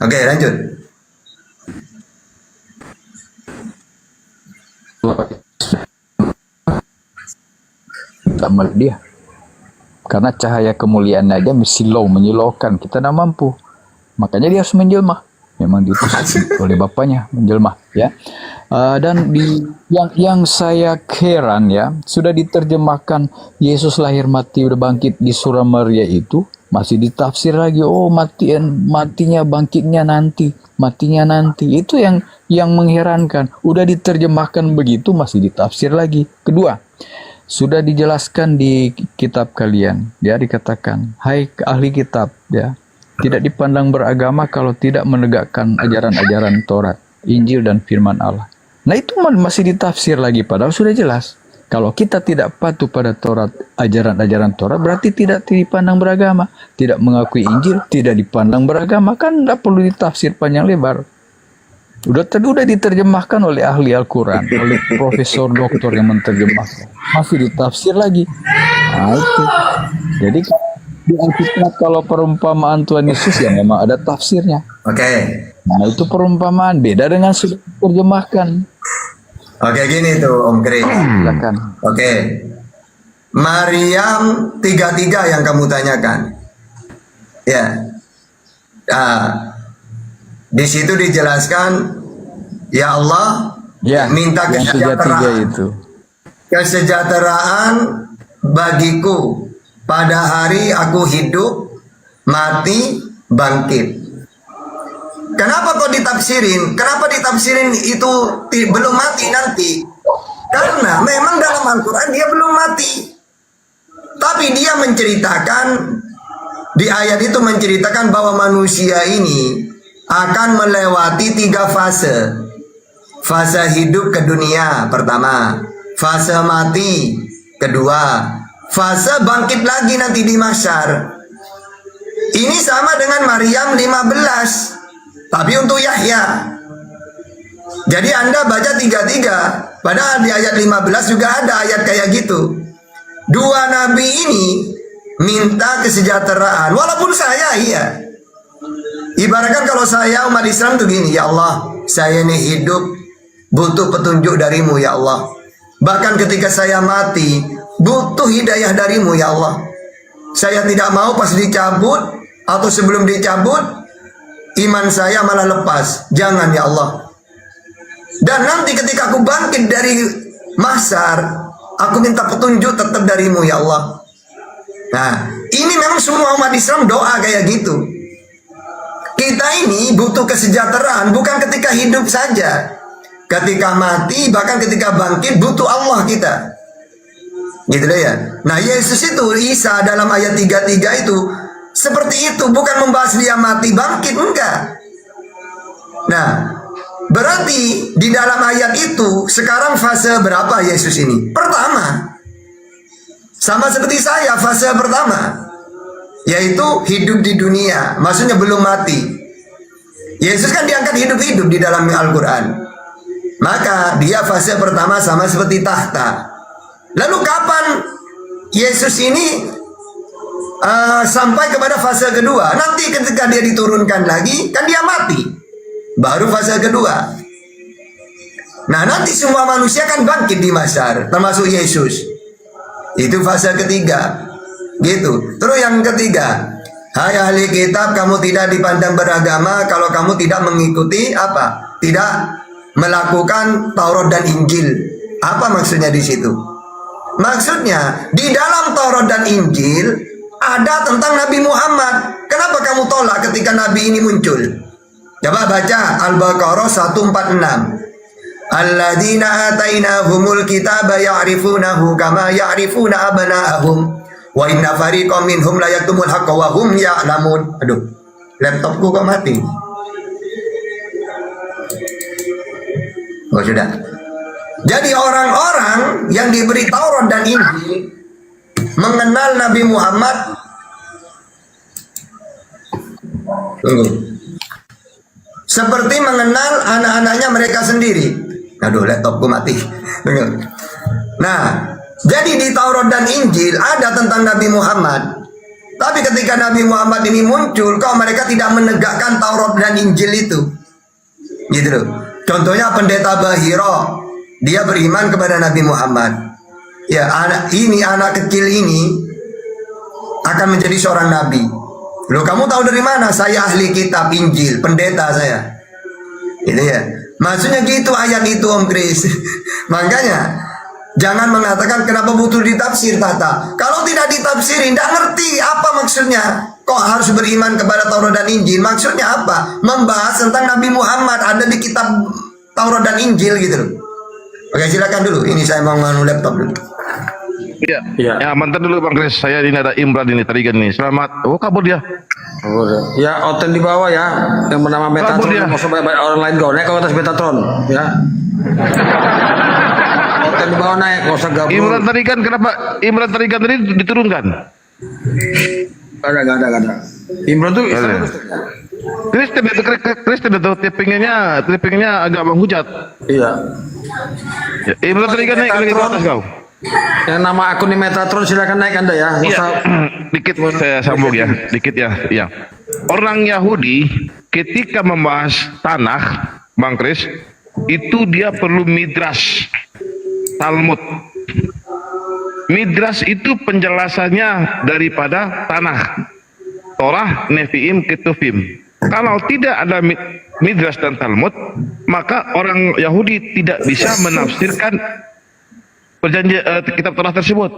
Oke, lanjut. Tak melihat dia. Karena cahaya kemuliaan aja menyilaukan. Kita tidak mampu. Makanya dia harus menjelma. Memang diutus oleh bapaknya menjelma, ya. Dan yang saya heran, ya, sudah diterjemahkan Yesus lahir mati udah bangkit di surah Maria itu masih ditafsir lagi. Oh, matinya bangkitnya nanti, matinya nanti. Itu yang mengherankan. Udah diterjemahkan begitu masih ditafsir lagi. Kedua, sudah dijelaskan di kitab kalian, ya, dikatakan, hai ahli kitab, ya, tidak dipandang beragama kalau tidak menegakkan ajaran-ajaran Taurat, Injil, dan firman Allah. Nah, itu masih ditafsir lagi, padahal sudah jelas. Kalau kita tidak patuh pada Taurat, ajaran-ajaran Taurat, berarti tidak dipandang beragama. Tidak mengakui Injil, tidak dipandang beragama. Kan tidak perlu ditafsir panjang lebar. Udah diterjemahkan oleh ahli Al-Quran, oleh profesor doktor yang menerjemahkan. Masih ditafsir lagi. Nah, itu. Jadi di Alkitab kalau perumpamaan Tuhan Yesus ya memang ada tafsirnya. Oke. Nah, itu perumpamaan beda dengan sudah diterjemahkan. Oke, gini tuh Om Kris. Silakan. Oke. Maryam 33 yang kamu tanyakan. Ya. Di situ dijelaskan, ya Allah, Ya, minta yang 33 itu. Kesejahteraan bagiku pada hari aku hidup, mati, bangkit. Kenapa kok ditafsirin? Kenapa ditafsirin itu belum mati nanti? Karena memang dalam Al-Quran dia belum mati. Tapi dia menceritakan, di ayat itu menceritakan bahwa manusia ini akan melewati 3 fase. Fase hidup ke dunia pertama, fase mati kedua, fase bangkit lagi nanti di mahsyar. Ini sama dengan Maryam 15, tapi untuk Yahya. Jadi Anda baca 33, padahal di ayat 15 juga ada ayat kayak gitu. Dua nabi ini minta kesejahteraan, walaupun saya ibaratkan kalau saya umat Islam tuh gini, ya Allah, saya ini hidup butuh petunjuk darimu ya Allah. Bahkan ketika saya mati butuh hidayah darimu ya Allah. Saya tidak mau pas dicabut atau sebelum dicabut iman saya malah lepas. Jangan ya Allah. Dan nanti ketika aku bangkit dari mahsyar, aku minta petunjuk tetap darimu ya Allah. Nah, ini memang semua umat Islam doa kayak gitu. Kita ini butuh kesejahteraan bukan ketika hidup saja. Ketika mati, bahkan ketika bangkit, butuh Allah kita. Gitu deh ya. Nah, Yesus itu, Isa dalam ayat 33 itu seperti itu, bukan membahas dia mati bangkit, enggak. Nah, berarti di dalam ayat itu sekarang fase berapa Yesus ini? Pertama. Sama seperti saya, fase pertama, yaitu hidup di dunia, maksudnya belum mati. Yesus kan diangkat hidup-hidup di dalam Al-Quran. Maka dia fase pertama sama seperti tahta. Lalu kapan Yesus ini sampai kepada fase kedua? Nanti ketika dia diturunkan lagi, kan dia mati. Baru fase kedua. Nah, nanti semua manusia kan bangkit di mahsyar, termasuk Yesus. Itu fase ketiga. Gitu. Terus yang ketiga, Hai ahli kitab, kamu tidak dipandang beragama kalau kamu tidak mengikuti apa? Tidak melakukan Taurat dan Injil. Apa maksudnya di situ? Maksudnya di dalam Taurat dan Injil ada tentang Nabi Muhammad. Kenapa kamu tolak ketika Nabi ini muncul? Coba baca Al-Baqarah 146. Alladzina atainahumul kitaba ya'rifunahu kama ya'rifuna abna'ahum. Wa inna fariqam minhum la yaktumul haqqa wa hum ya'lamun. Aduh, laptopku kok mati. Oh sudah. Jadi orang-orang yang diberi Taurat dan Injil mengenal Nabi Muhammad. Tunggu. Seperti mengenal anak-anaknya mereka sendiri. Aduh, laptopku mati. Tunggu. Nah, jadi di Taurat dan Injil ada tentang Nabi Muhammad. Tapi ketika Nabi Muhammad ini muncul, kok mereka tidak menegakkan Taurat dan Injil itu? Gitu loh. Contohnya pendeta Bahiro, dia beriman kepada Nabi Muhammad. Ya, anak kecil ini akan menjadi seorang nabi. Loh, kamu tahu dari mana? Saya ahli kitab Injil, pendeta saya. Gitu ya. Maksudnya gitu ayat itu Om Kris. Makanya jangan mengatakan kenapa butuh ditafsir, Tata. Kalau tidak ditafsirin, tidak ngerti apa maksudnya. Kok harus beriman kepada Taurat dan Injil? Maksudnya apa? Membahas tentang Nabi Muhammad ada di kitab Taurat dan Injil gitu loh. Oke, silakan dulu. Ini saya mau nganu laptop dulu. Iya. Iya. Ya, mantan dulu Bang Kris. Saya ini ada Imran ini tadi kan nih. Selamat. Oh, kabur dia. Ya, Oten di bawah ya, yang bernama Kabur dia. Metatron. Maksudnya banyak orang lain kau naik ke atas Metatron, ya. Oten di bawah naik, nggak usah gabung. Imran tadi kan kenapa? Imran tadi kan tadi diturunkan. Gak ada. Imran tuh Islam. Kristen itu tippingnya agak menghujat. Iya. Ya, Imran tadi kan naik lagi ke atas kau. Yang nama akun di Metatron silakan naik Anda ya. Nggak Iya. usah. Dikit saya sambung ya, dikit ya. Iya. Orang Yahudi ketika membahas tanah, Bang Kris, itu dia perlu midrash, Talmud. Midrash itu penjelasannya daripada tanah, Torah, Nevi'im, Ketuvim. Kalau tidak ada midrash dan Talmud, maka orang Yahudi tidak bisa menafsirkan kitab Torah tersebut.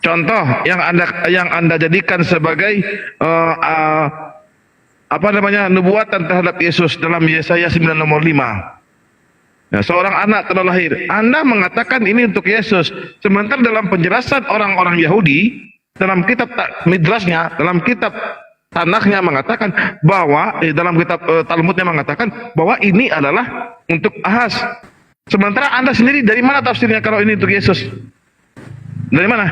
Contoh yang anda jadikan sebagai nubuatan terhadap Yesus dalam Yesaya 9 nomor 5. Ya, seorang anak telah lahir. Anda mengatakan ini untuk Yesus. Sementara dalam penjelasan orang-orang Yahudi dalam kitab midrashnya, dalam kitab Tanaknya mengatakan bahwa dalam kitab Talmudnya mengatakan bahwa ini adalah untuk Ahaz. Sementara Anda sendiri dari mana tafsirnya kalau ini untuk Yesus? Dari mana?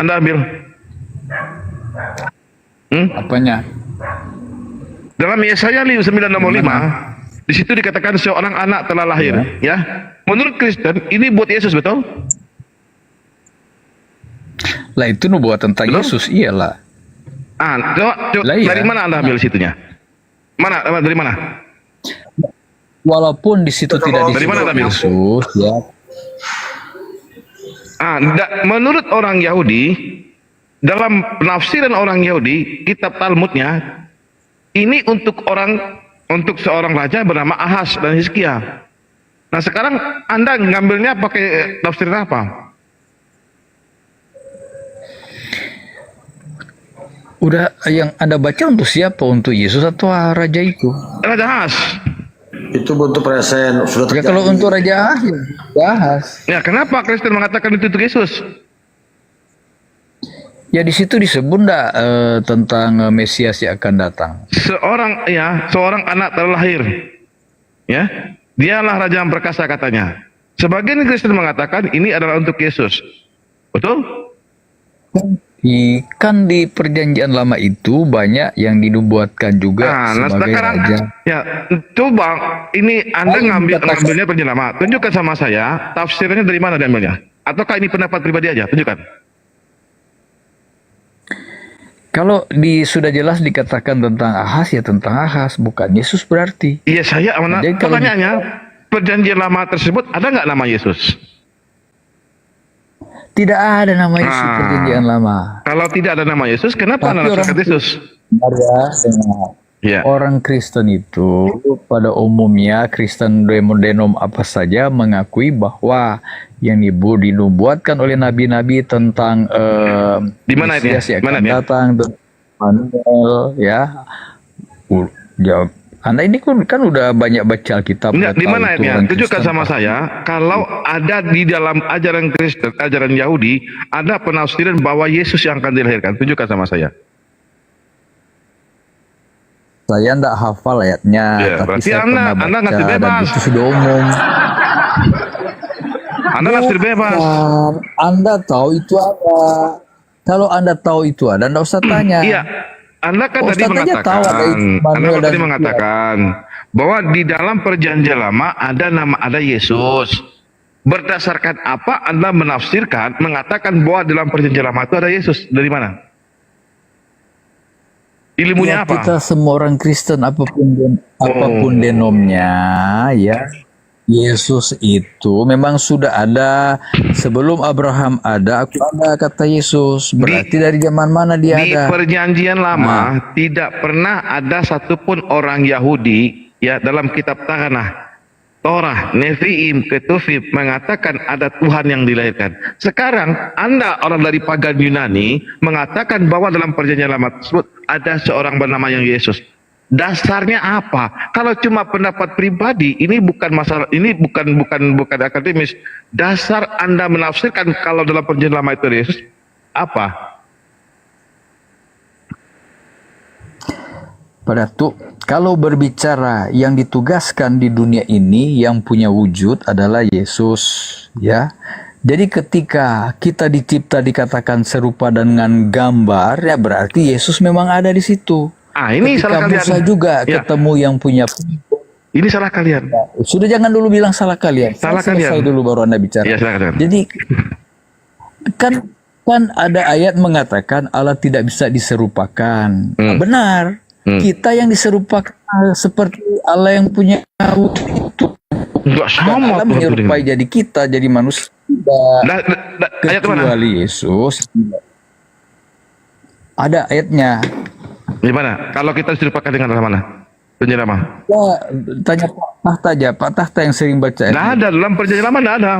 Anda ambil? Apanya? Dalam Yesaya 9 nomor 5, di situ dikatakan seorang anak telah lahir, ya. Menurut Kristen ini buat Yesus, betul? Lah itu nubuat tentang Betul? Yesus, iyalah. Coba, Lah iya. dari mana Anda ambil situnya? Dari mana? Walaupun di situ tidak Dari mana disebut Anda ambil? Yesus, ya. Menurut orang Yahudi, dalam penafsiran orang Yahudi, kitab Talmudnya ini untuk seorang raja bernama Ahaz dan Hizkia. Nah sekarang Anda ngambilnya pakai tafsiran apa? Udah yang Anda baca untuk siapa? Untuk Yesus atau raja itu? Raja Ahaz. Itu bentuk present sudah Ya terjadi. kalau untuk raja Ahaz, ya bahas. Ya kenapa Kristen mengatakan itu untuk Yesus? Ya di situ disebut enggak tentang Mesias yang akan datang. Seorang anak terlahir. Ya, dialah raja yang perkasa katanya. Sebagian Kristen mengatakan ini adalah untuk Yesus. Betul? Kan di perjanjian lama itu banyak yang dinubuatkan juga sebagai raja. Ya, coba ini Anda ngambilnya perjanjian lama. Tunjukkan sama saya tafsirnya dari mana diambilnya. Ataukah ini pendapat pribadi aja? Tunjukkan. Kalau sudah jelas dikatakan tentang Ahaz, ya tentang Ahaz, bukan Yesus berarti. Iya, saya Jadi kalau pertanyaannya, perjanjian lama tersebut ada nggak nama Yesus? Tidak ada nama Yesus di Ah. perjanjian lama. Kalau tidak ada nama Yesus, kenapa Tapi Anda orang nafsirkan Yesus? Ya, dengar. Ya. Orang Kristen itu pada umumnya Kristen denom apa saja mengakui bahwa yang dinubuatkan oleh nabi-nabi tentang Di mana ini? Mesias yang Mana akan ini? datang, Manuel, ya. Ya, Anda ini kan udah banyak baca Alkitab. Enggak, udah di tahu mana itu ini? orang Tunjukkan Kristen sama pasti. saya, kalau ada di dalam ajaran Kristen, ajaran Yahudi, ada penafsiran bahwa Yesus yang akan dilahirkan. Tunjukkan sama saya. Saya enggak hafal ayatnya, Ya, tapi berarti saya Anda pernah nafsir baca dan bebas. itu sudah umum. Anda nafsir bebas. Bukan. Anda tahu itu ada. Kalau Anda tahu itu ada, Anda usah tanya. Iya, Anda kan Oh, tadi Ustaz aja tahu ada mengatakan, Immanuel Anda kan dan tadi mengatakan bahwa di dalam perjanjian lama ada Yesus. Berdasarkan apa Anda menafsirkan, mengatakan bahwa dalam perjanjian lama itu ada Yesus? Dari mana? Ilmunya Ya, apa? kita semua orang Kristen apapun denomnya, ya. Yesus itu memang sudah ada sebelum Abraham ada, aku ada kata Yesus. Berarti dari zaman mana dia Di ada? perjanjian lama tidak pernah ada satupun orang Yahudi ya dalam kitab Tanakh, Torah, Nevi'im, Ketuvim mengatakan ada Tuhan yang dilahirkan. Sekarang Anda orang dari pagan Yunani mengatakan bahwa dalam perjanjian lama tersebut ada seorang bernama yang Yesus. Dasarnya apa? Kalau cuma pendapat pribadi, ini bukan masalah, ini bukan akademis. Dasar Anda menafsirkan kalau dalam perjanjian lama itu ada Yesus apa? Pada tuh, kalau berbicara yang ditugaskan di dunia ini yang punya wujud adalah Yesus, ya. Jadi ketika kita dicipta dikatakan serupa dengan gambar, ya berarti Yesus memang ada di situ. Ini Ketika salah kalian. Musa juga Ya, ketemu yang punya. ini salah kalian. Sudah, jangan dulu bilang salah kalian. Salah Selesai kalian. dulu baru Anda bicara. Iya, silakan. Jadi kan ada ayat mengatakan Allah tidak bisa diserupakan. Benar. Kita yang diserupakan seperti Allah yang punya wujud itu. Enggak sama Allah Tuhan itu menyerupai dengan. jadi kita jadi manusia. Ayat mana? Kecuali Yesus. Ada ayatnya. Di mana? Kalau kita diserupakan dengan Allah mana? Perjanjian lama. Ya, tanya Pak Tahta aja. Pak Tahta yang sering baca. Nggak ada dalam perjanjian lama, nggak ada.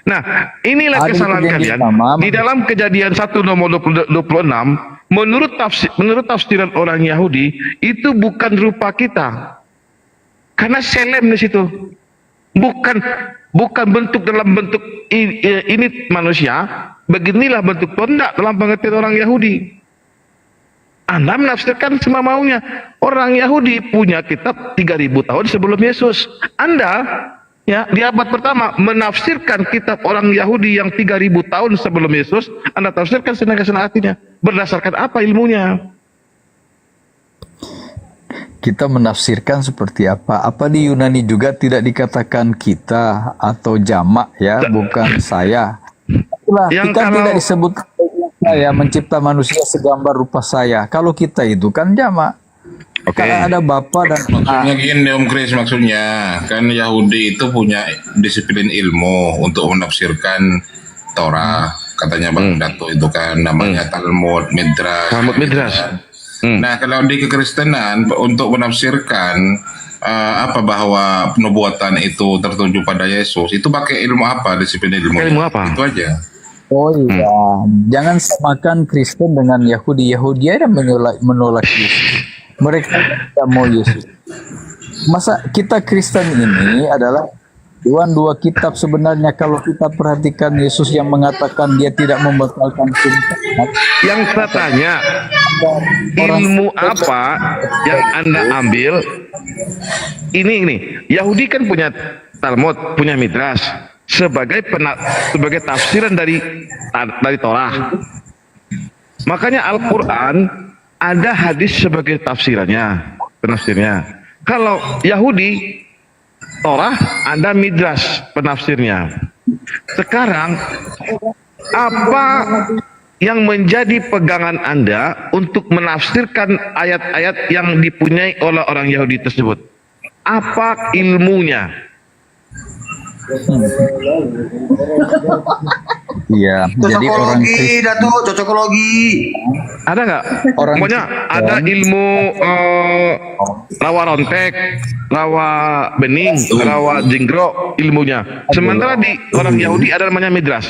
Nah, inilah Ada di kesalahan perjanjian kalian. lama. Di dalam kejadian 1 nomor 26, menurut tafsiran orang Yahudi, itu bukan rupa kita. Karena selem di situ. Bukan bentuk dalam bentuk ini manusia, beginilah bentuk tondak dalam pengertian orang Yahudi. Anda menafsirkan semua maunya. Orang Yahudi punya kitab 3000 tahun sebelum Yesus. Anda ya di abad pertama menafsirkan kitab orang Yahudi yang 3000 tahun sebelum Yesus, Anda tafsirkan senang-senang hatinya. Berdasarkan apa ilmunya? Kita menafsirkan seperti apa? Apa di Yunani juga tidak dikatakan kita atau jamak ya, bukan saya. Itulah, Yang kita kalau- tidak disebut saya mencipta manusia segambar rupa saya. Kalau kita itu kan jamak. Oke. Karena ada Bapa dan Maksudnya gini Om Chris, maksudnya kan Yahudi itu punya disiplin ilmu untuk menafsirkan Torah, katanya Bang Dato itu kan namanya Talmud, Midrash. Talmud, Midrash. Nah kalau di kekristenan untuk menafsirkan apa bahwa penubuatan itu tertuju pada Yesus, itu pakai ilmu apa, disiplin ilmu? Pakai ilmu apa? Itu aja. oh iya, jangan samakan Kristen dengan Yahudi. Yahudi ada menolak Yesus. Mereka tidak mau Yesus. Masa kita Kristen ini adalah dua kitab sebenarnya. Kalau kita perhatikan Yesus yang mengatakan dia tidak membatalkan sumpah. Yang saya tanya, ilmu apa yang Anda ambil? Ini Yahudi kan punya Talmud, punya Midrash sebagai tafsiran dari Torah. Makanya Al-Qur'an ada hadis sebagai penafsirnya. Kalau Yahudi Torah ada Midrash penafsirnya. Sekarang apa yang menjadi pegangan Anda untuk menafsirkan ayat-ayat yang dipunyai oleh orang Yahudi tersebut? Apa ilmunya? Iya, jadi orang Cocokologi, Kristen, Datuk, cocokologi. Ada nggak? Orang Pokoknya ada ilmu rawa rontek, rawa bening, rawa jingkro ilmunya. Sementara di orang Yahudi ada namanya midras.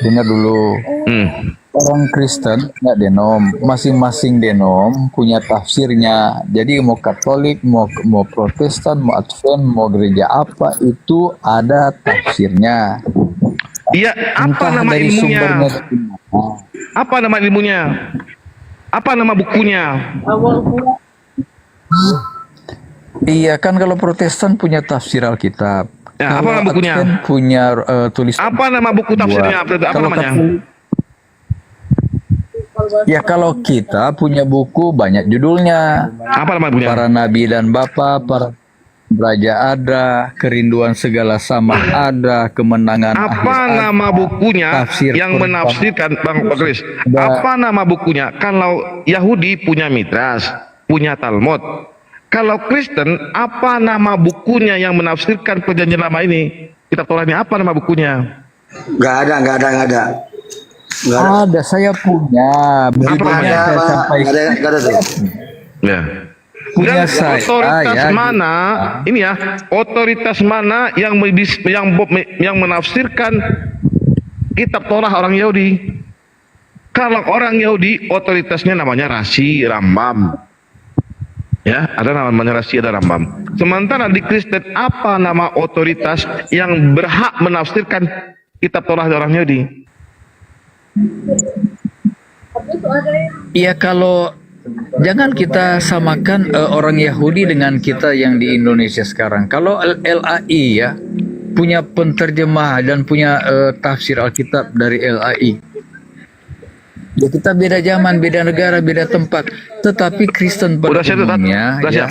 dengar dulu. Orang Kristen nggak denom, masing-masing denom punya tafsirnya. Jadi mau Katolik, mau Protestan, mau Advent, mau gereja apa itu ada tafsirnya. Iya, apa Entah nama dari ilmunya? sumbernya dari mana. Apa nama ilmunya? Apa nama bukunya? Iya kan kalau Protestan punya tafsir Alkitab. Ya, apa Kalau nama bukunya? Advent punya tulisan. Apa nama buku tafsirnya? Apa Kalau namanya? Ya kalau kita punya buku banyak judulnya. Apa nama bukunya? Para nabi dan bapa, para raja ada, kerinduan segala sama ada, kemenangan Apa akhir ada. nama bukunya tafsir yang Quran. menafsirkan Bang Kris? Apa nama bukunya? Kalau Yahudi punya Midras, punya Talmud. Kalau Kristen, apa nama bukunya yang menafsirkan perjanjian lama ini? Kitab Torah ini apa nama bukunya? Nggak ada. Nggak ada. Ada, saya punya. Judulnya Nggak saya ada, sampaikan. nggak ada tuh. Ya. Punya Dan saya, otoritas ya. mana? Ini ya, otoritas mana yang menafsirkan kitab Torah orang Yahudi? Kalau orang Yahudi otoritasnya namanya Rashi, Rambam. Ya, ada namanya Rashi, ada Rambam. Sementara di Kristen apa nama otoritas yang berhak menafsirkan kitab Torah orang Yahudi? Iya kalau jangan kita samakan orang Yahudi dengan kita yang di Indonesia sekarang. Kalau LAI ya punya penterjemah dan punya tafsir Alkitab dari LAI. Ya, kita beda zaman, beda negara, beda tempat. Tetapi Kristen pada Udah siap, Ustaz? umumnya Udah ya, siap?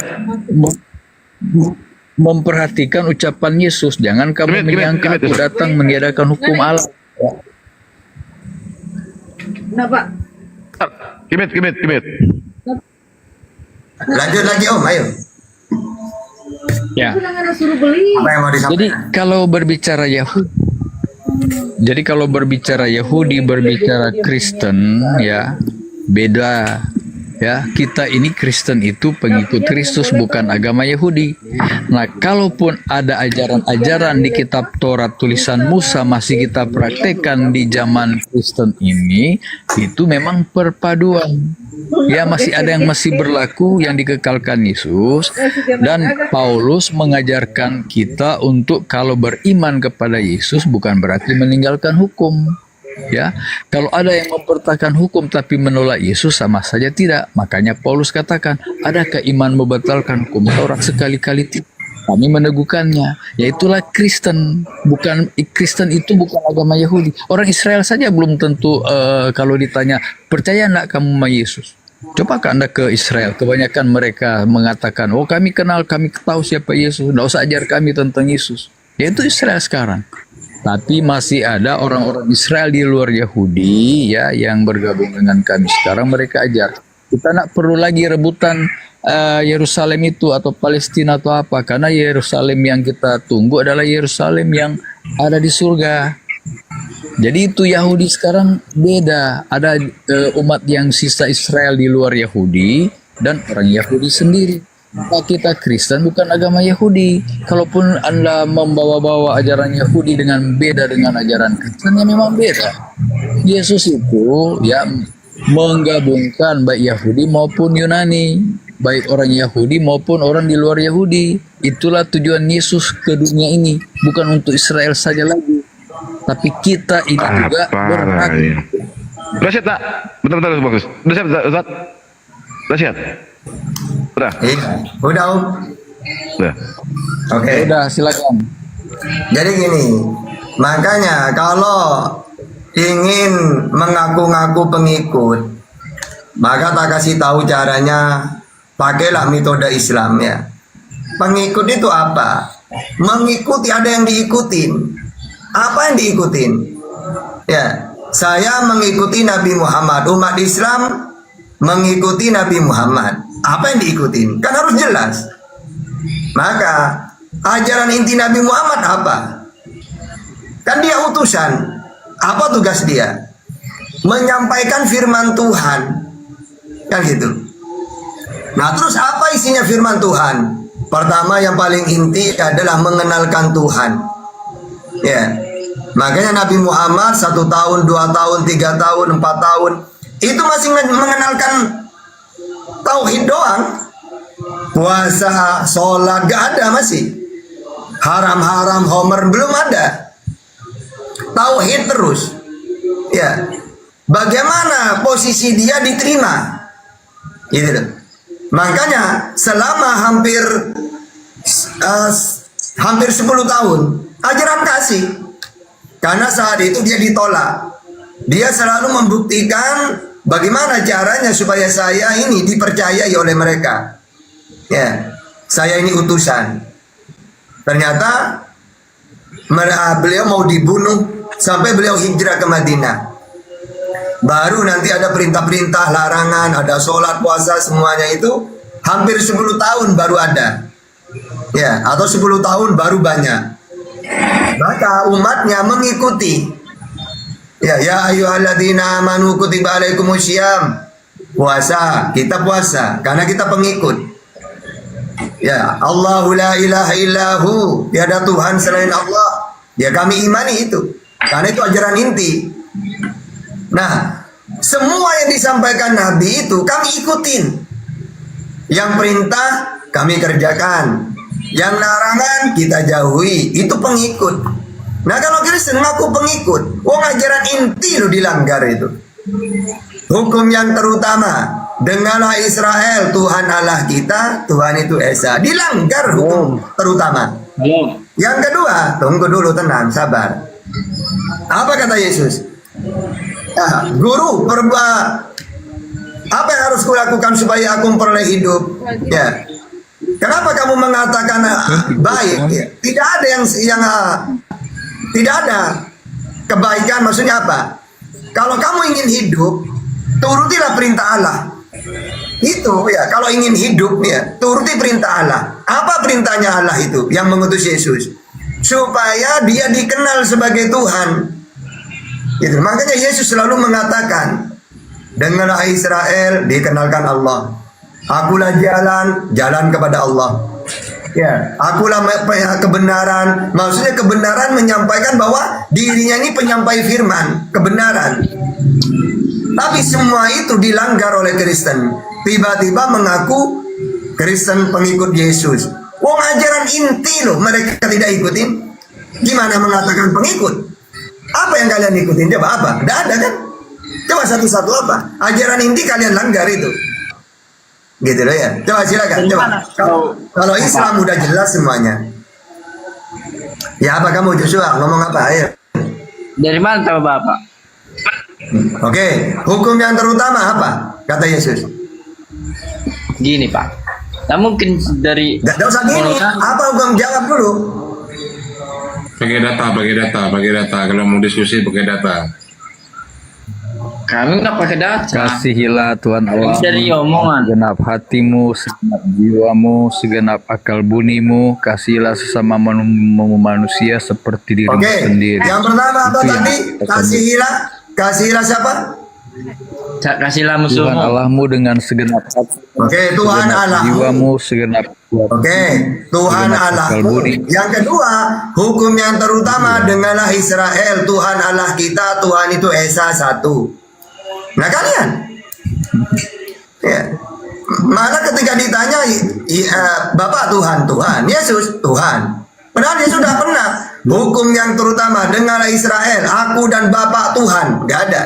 memperhatikan ucapan Yesus. Jangan kamu Kimit, menyangka kimit, aku Ustaz. datang meniadakan hukum Allah. Kenapa? Kimit. Lanjut lagi Om, ayo. Ya. Jangan suruh beli. Apa yang mau disampaikan? Jadi kalau berbicara Yahudi, berbicara Kristen ya beda ya. Kita ini Kristen itu pengikut Kristus, bukan agama Yahudi. Nah, kalaupun ada ajaran-ajaran di kitab Taurat tulisan Musa masih kita praktekkan di zaman Kristen ini, itu memang perpaduan. Ya, masih ada yang masih berlaku yang dikekalkan Yesus, dan Paulus mengajarkan kita untuk kalau beriman kepada Yesus bukan berarti meninggalkan hukum. Ya, kalau ada yang mempertahankan hukum tapi menolak Yesus sama saja tidak. Makanya Paulus katakan, adakah iman membatalkan hukum Taurat? Sekali-kali tidak. Kami meneguhkannya. Yaitulah Kristen. Kristen itu bukan agama Yahudi. Orang Israel saja belum tentu kalau ditanya percaya enggak kamu sama Yesus. Coba Anda ke Israel. Kebanyakan mereka mengatakan, oh kami kenal, kami tahu siapa Yesus. Nggak usah ajar kami tentang Yesus. Yaitu Israel sekarang. Tapi masih ada orang-orang Israel di luar Yahudi ya yang bergabung dengan kami sekarang, mereka ajar. Kita nak perlu lagi rebutan Yerusalem itu atau Palestina atau apa, karena Yerusalem yang kita tunggu adalah Yerusalem yang ada di surga. Jadi itu Yahudi sekarang beda. Ada umat yang sisa Israel di luar Yahudi dan orang Yahudi sendiri. Kita Kristen bukan agama Yahudi. Kalaupun Anda membawa-bawa ajaran Yahudi dengan beda dengan ajaran Kristen, ya memang beda. Yesus itu ya menggabungkan baik Yahudi maupun Yunani, baik orang Yahudi maupun orang di luar Yahudi. Itulah tujuan Yesus ke dunia ini, bukan untuk Israel saja lagi, tapi kita ini juga berhak. Udah siap tak? Bentar, bagus. Udah siap Ustaz? Udah siap? Udah? Udah Om. Udah. Oke. Udah, silakan. Jadi gini, makanya kalau ingin mengaku-ngaku pengikut, maka tak kasih tahu caranya, pakailah metode Islam ya. Pengikut itu apa? Mengikuti, ada yang diikutin. Apa yang diikutin? Ya, saya mengikuti Nabi Muhammad. Umat Islam mengikuti Nabi Muhammad. Apa yang diikutin? Kan harus jelas. Maka ajaran inti Nabi Muhammad apa? Kan dia utusan. Apa tugas dia? Menyampaikan firman Tuhan. Kan gitu. Nah, terus apa isinya firman Tuhan? Pertama yang paling inti adalah mengenalkan Tuhan. Ya. Makanya Nabi Muhammad 1 tahun, 2 tahun, 3 tahun, 4 tahun itu masih mengenalkan tauhid doang. Puasa, sholat gak ada masih. Haram-haram, homer belum ada. Tauhid terus. Ya. Bagaimana posisi dia diterima? Gitu loh. Makanya selama hampir 10 tahun ajaran kasih. Karena saat itu dia ditolak. Dia selalu membuktikan bagaimana caranya supaya saya ini dipercayai oleh mereka. Ya, saya ini utusan. Ternyata beliau mau dibunuh sampai beliau hijrah ke Madinah. Baru nanti ada perintah-perintah, larangan, ada sholat, puasa, semuanya itu hampir 10 tahun baru ada. Ya, atau 10 tahun baru banyak. Maka umatnya mengikuti. Ya ayyuhalladzina amanu kutiba alaikumusiyam. Puasa, kita puasa karena kita pengikut. Ya, Allahu la ilaha illahu, tiada Tuhan selain Allah. Ya, kami imani itu. Karena itu ajaran inti. Nah, semua yang disampaikan Nabi itu kami ikutin. Yang perintah kami kerjakan, yang larangan kita jauhi. Itu pengikut. Nah, kalau Kristen ngaku pengikut, ajaran inti lo dilanggar itu. Hukum yang terutama, dengarlah Israel, Tuhan Allah kita, Tuhan itu Esa. Dilanggar hukum terutama. Yang kedua, tunggu dulu, tenang, sabar. Apa kata Yesus? Ya, guru, apa yang harus kulakukan supaya aku memperoleh hidup? Ya. Kenapa kamu mengatakan baik? Ya. Tidak ada yang tidak ada kebaikan. Maksudnya apa? Kalau kamu ingin hidup, turutilah perintah Allah. Itu ya. Kalau ingin hidup ya, turuti perintah Allah. Apa perintahnya Allah itu yang mengutus Yesus? Supaya dia dikenal sebagai Tuhan. Gitu. Makanya Yesus selalu mengatakan, dengarlah Israel, dikenalkan Allah. Akulah jalan kepada Allah. Ya, akulah kebenaran. Maksudnya kebenaran menyampaikan bahwa dirinya ini penyampai firman, kebenaran. Tapi semua itu dilanggar oleh Kristen. Tiba-tiba mengaku Kristen pengikut Yesus. Ajaran inti loh mereka tidak ikutin. Gimana mengatakan pengikut? Apa yang kalian ikutin? Coba apa? Tidak ada kan? Coba satu-satu apa? Ajaran inti kalian langgar itu. Gitu loh ya. Coba silakan. Coba. Kalau Islam udah jelas semuanya. Ya apa kamu Joshua? Ngomong apa? Ayo. Dari mana tahu Bapak? Oke. Hukum yang terutama apa? Kata Yesus. Gini Pak. Nah mungkin dari Tidak usah gini. Apa hukum? Jawab dulu. Pakai data. Kalau mau diskusi pakai data. kami nggak pakai data. Kasihilah Tuhan Allah Dari omongan. segenap hatimu, segenap jiwamu, segenap akal bunimu. Kasihilah sesama manusia seperti dirimu Oke. sendiri. Yang pertama apa Itu yang tadi? kita Kasihilah siapa? Kasihlah Tuhan musuhmu. Allahmu dengan segenap hati, Oke, Tuhan segenap Allah. jiwamu, segenap kuat. Oke, Tuhan Segenap Allah. akal budi. Yang kedua, hukum yang terutama dengarlah Israel, Tuhan Allah kita, Tuhan itu Esa satu. Nah kalian, ya. Mana ketika ditanya, Bapak Tuhan, Yesus Tuhan. Padahal dia sudah pernah. Hukum yang terutama dengarlah Israel, aku dan Bapak Tuhan, nggak ada.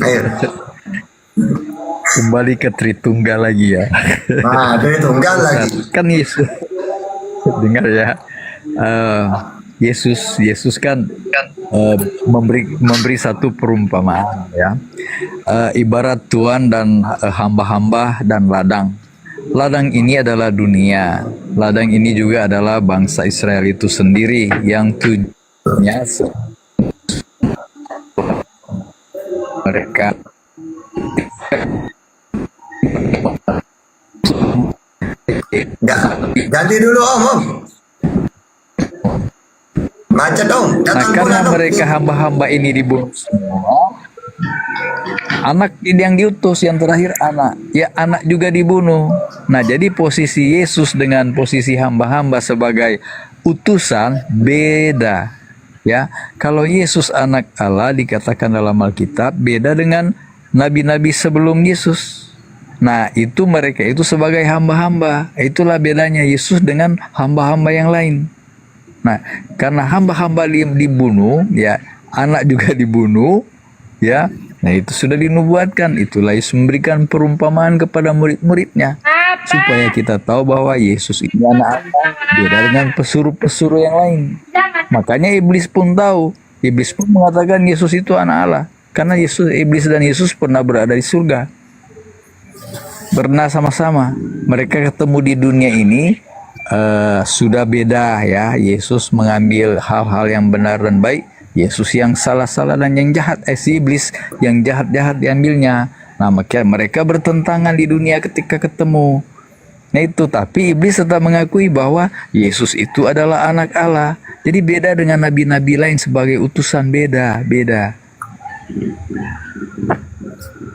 Ayo. Kembali ke Tritunggal lagi ya. Nah, Tritunggal lagi. Kan Yesus, dengar ya. Yesus kan memberi satu perumpamaan ya. Ibarat tuan dan hamba-hamba dan ladang. Ladang ini adalah dunia. Ladang ini juga adalah bangsa Israel itu sendiri yang tujuannya mereka Ganti dulu Om. Baca dong. Nah, Datang karena pula dong. mereka hamba-hamba ini dibunuh semua, anak ini yang diutus, yang terakhir anak. Ya, anak juga dibunuh. Nah, jadi posisi Yesus dengan posisi hamba-hamba sebagai utusan beda. Ya, kalau Yesus anak Allah dikatakan dalam Alkitab beda dengan nabi-nabi sebelum Yesus. Nah, itu mereka itu sebagai hamba-hamba. Itulah bedanya Yesus dengan hamba-hamba yang lain. Nah, karena hamba-hamba dibunuh, ya, anak juga dibunuh, ya. Nah, itu sudah dinubuatkan. Itulah Yesus memberikan perumpamaan kepada murid-muridnya supaya kita tahu bahwa Yesus ini anak Allah, beda dengan pesuruh-pesuruh yang lain. Makanya iblis pun tahu. Iblis pun mengatakan Yesus itu anak Allah. Karena iblis dan Yesus pernah berada di surga. Pernah sama-sama. Mereka ketemu di dunia ini sudah beda ya. Yesus mengambil hal-hal yang benar dan baik. Yesus yang salah-salah dan yang jahat. Si iblis yang jahat-jahat diambilnya. Nah, mereka bertentangan di dunia ketika ketemu. Nah itu, tapi iblis tetap mengakui bahwa Yesus itu adalah anak Allah. Jadi beda dengan nabi-nabi lain sebagai utusan, beda.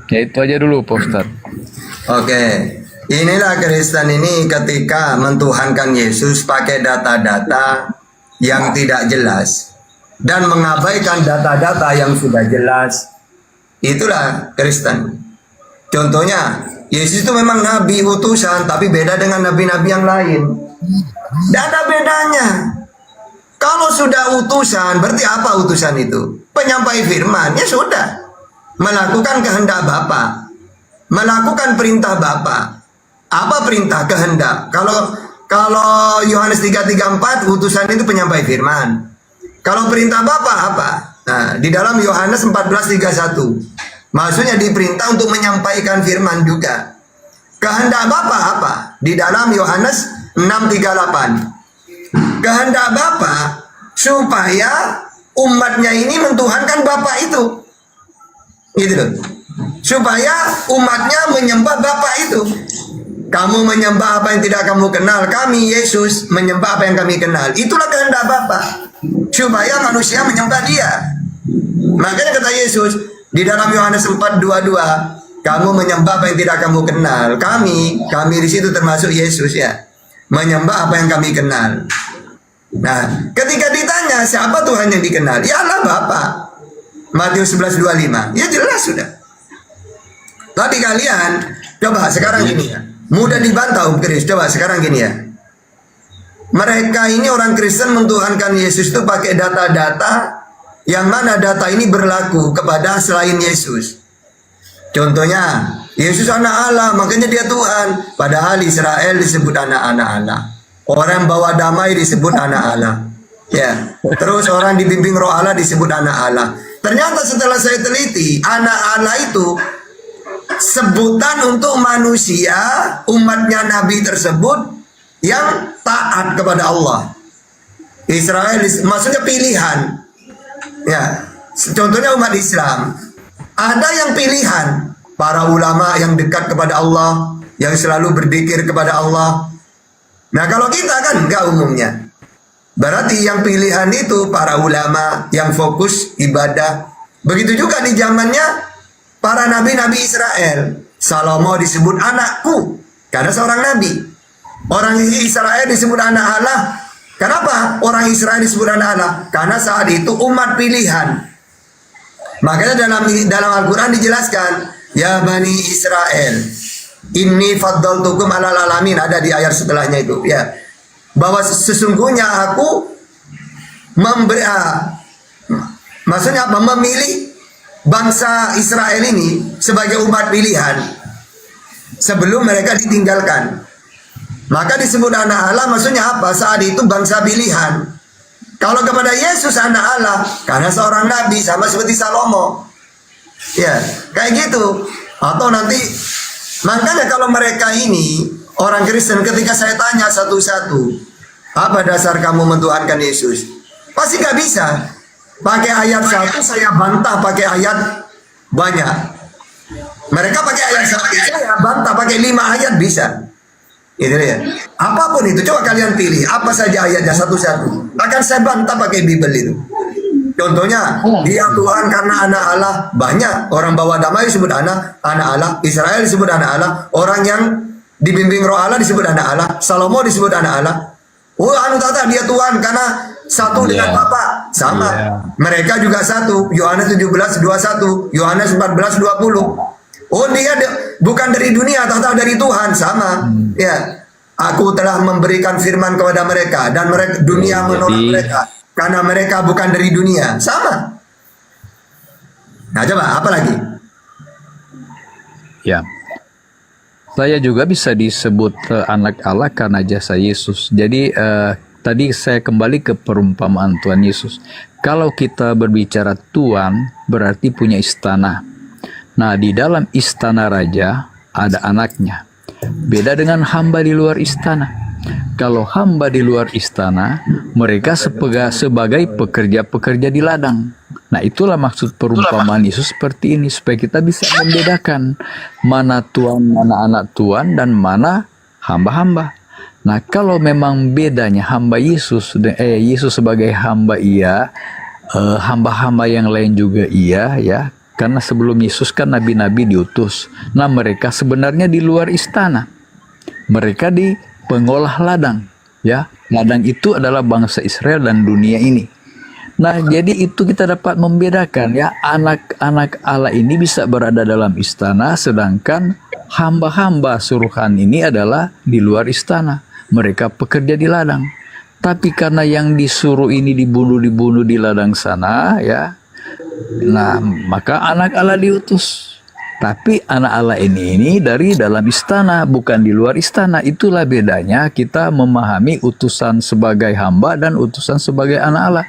Ya itu aja dulu Pak Ustadz. Oke. Inilah Kristen ini ketika mentuhankan Yesus pakai data-data yang tidak jelas dan mengabaikan data-data yang sudah jelas. Itulah Kristen. Contohnya, Yesus itu memang nabi utusan, tapi beda dengan nabi-nabi yang lain. Tidak ada bedanya. Kalau sudah utusan, berarti apa utusan itu? Penyampai firman, ya sudah. Melakukan kehendak Bapa, melakukan perintah Bapa. Apa perintah kehendak? Kalau Yohanes 3:34 utusan itu penyampai firman. Kalau perintah Bapa apa? Nah, di dalam Yohanes 14:31. Maksudnya diperintah untuk menyampaikan firman juga. Kehendak Bapa apa? Di dalam Yohanes 6:38. Kehendak Bapa supaya umatnya ini mentuhankan Bapa itu. Gitu loh. Supaya umatnya menyembah Bapa itu. Kamu menyembah apa yang tidak kamu kenal. Kami Yesus menyembah apa yang kami kenal. Itulah kehendak Bapa. Supaya manusia menyembah Dia. Makanya kata Yesus di dalam Yohanes 4:22, kamu menyembah apa yang tidak kamu kenal. Kami di situ termasuk Yesus ya. Menyembah apa yang kami kenal. Nah, ketika ditanya siapa Tuhan yang dikenal? Ya Allah Bapa. Matius 11:25. Ya jelas sudah. Tadi kalian coba sekarang gini ya. Mudah dibantah Kris. Coba sekarang gini ya. Mereka ini orang Kristen mentuhankan Yesus itu pakai data-data yang mana data ini berlaku kepada selain Yesus. Contohnya, Yesus anak Allah, makanya dia Tuhan. Padahal Israel disebut anak-anak Allah. Orang bawa damai disebut anak Allah. Ya. Terus orang dibimbing roh Allah disebut anak Allah. Ternyata setelah saya teliti, anak Allah itu sebutan untuk manusia, umatnya Nabi tersebut yang taat kepada Allah. Israel maksudnya pilihan. Ya, contohnya umat Islam. Ada yang pilihan, para ulama yang dekat kepada Allah, yang selalu berzikir kepada Allah. Nah, kalau kita kan enggak umumnya. Berarti yang pilihan itu para ulama yang fokus ibadah. Begitu juga di zamannya para nabi-nabi Israel. Salomo disebut anakku karena seorang nabi. Orang Israel disebut anak Allah. Kenapa orang Israel disebut anak Allah? Karena saat itu umat pilihan. Makanya dalam Al-Quran dijelaskan, ya Bani Israel, inni faddaltukum alal alamin, ada di ayat setelahnya itu, ya. Bahwa sesungguhnya aku maksudnya apa? Memilih bangsa Israel ini sebagai umat pilihan sebelum mereka ditinggalkan. Maka disebut anak Allah, maksudnya apa? Saat itu bangsa pilihan. Kalau kepada Yesus anak Allah, karena seorang nabi sama seperti Salomo. Ya, kayak gitu. Atau nanti, makanya kalau mereka ini orang Kristen, ketika saya tanya satu-satu, apa dasar kamu mentuhankan Yesus? Pasti gak bisa. Pakai ayat satu saya bantah pakai ayat banyak. Mereka pakai ayat satu, saya bantah pakai 5 ayat bisa. Gitu ya. Apapun itu, coba kalian pilih apa saja ayatnya satu-satu. Akan saya bantah pakai Bible itu. Contohnya, dia Tuhan karena anak Allah. Banyak orang bawa damai disebut anak Allah. Israel disebut anak Allah. Orang yang dibimbing roh Allah disebut anak Allah. Salomo disebut anak Allah. Oh, dia Tuhan karena satu dengan Bapa. Sama. Mereka juga satu. Yohanes 17:21, Yohanes 14:20. Oh, dia bukan dari dunia, dari Tuhan. Sama. Ya. Aku telah memberikan firman kepada mereka dan mereka dunia menolak mereka karena mereka bukan dari dunia. Sama. Nah, coba apa lagi? Ya. Saya juga bisa disebut anak Allah karena jasa Yesus. Jadi tadi saya kembali ke perumpamaan Tuhan Yesus. Kalau kita berbicara Tuhan berarti punya istana. Nah, di dalam istana raja ada anaknya. Beda dengan hamba di luar istana. Kalau hamba di luar istana, mereka sebagai pekerja-pekerja di ladang. Nah, itulah maksud perumpamaan Yesus seperti ini, supaya kita bisa membedakan mana Tuhan, mana anak Tuhan, dan mana hamba-hamba. Nah, kalau memang bedanya hamba Yesus, Yesus sebagai hamba iya, hamba-hamba yang lain juga iya, ya. Karena sebelum Yesus kan nabi-nabi diutus. Nah, mereka sebenarnya di luar istana. Mereka di pengolah ladang, ya. Ladang itu adalah bangsa Israel dan dunia ini. Nah, jadi itu kita dapat membedakan, ya, anak-anak Allah ini bisa berada dalam istana, sedangkan hamba-hamba suruhan ini adalah di luar istana. Mereka pekerja di ladang. Tapi karena yang disuruh ini dibunuh di ladang sana, ya. Nah, maka anak Allah diutus. Tapi anak Allah ini dari dalam istana, bukan di luar istana. Itulah bedanya kita memahami utusan sebagai hamba dan utusan sebagai anak Allah.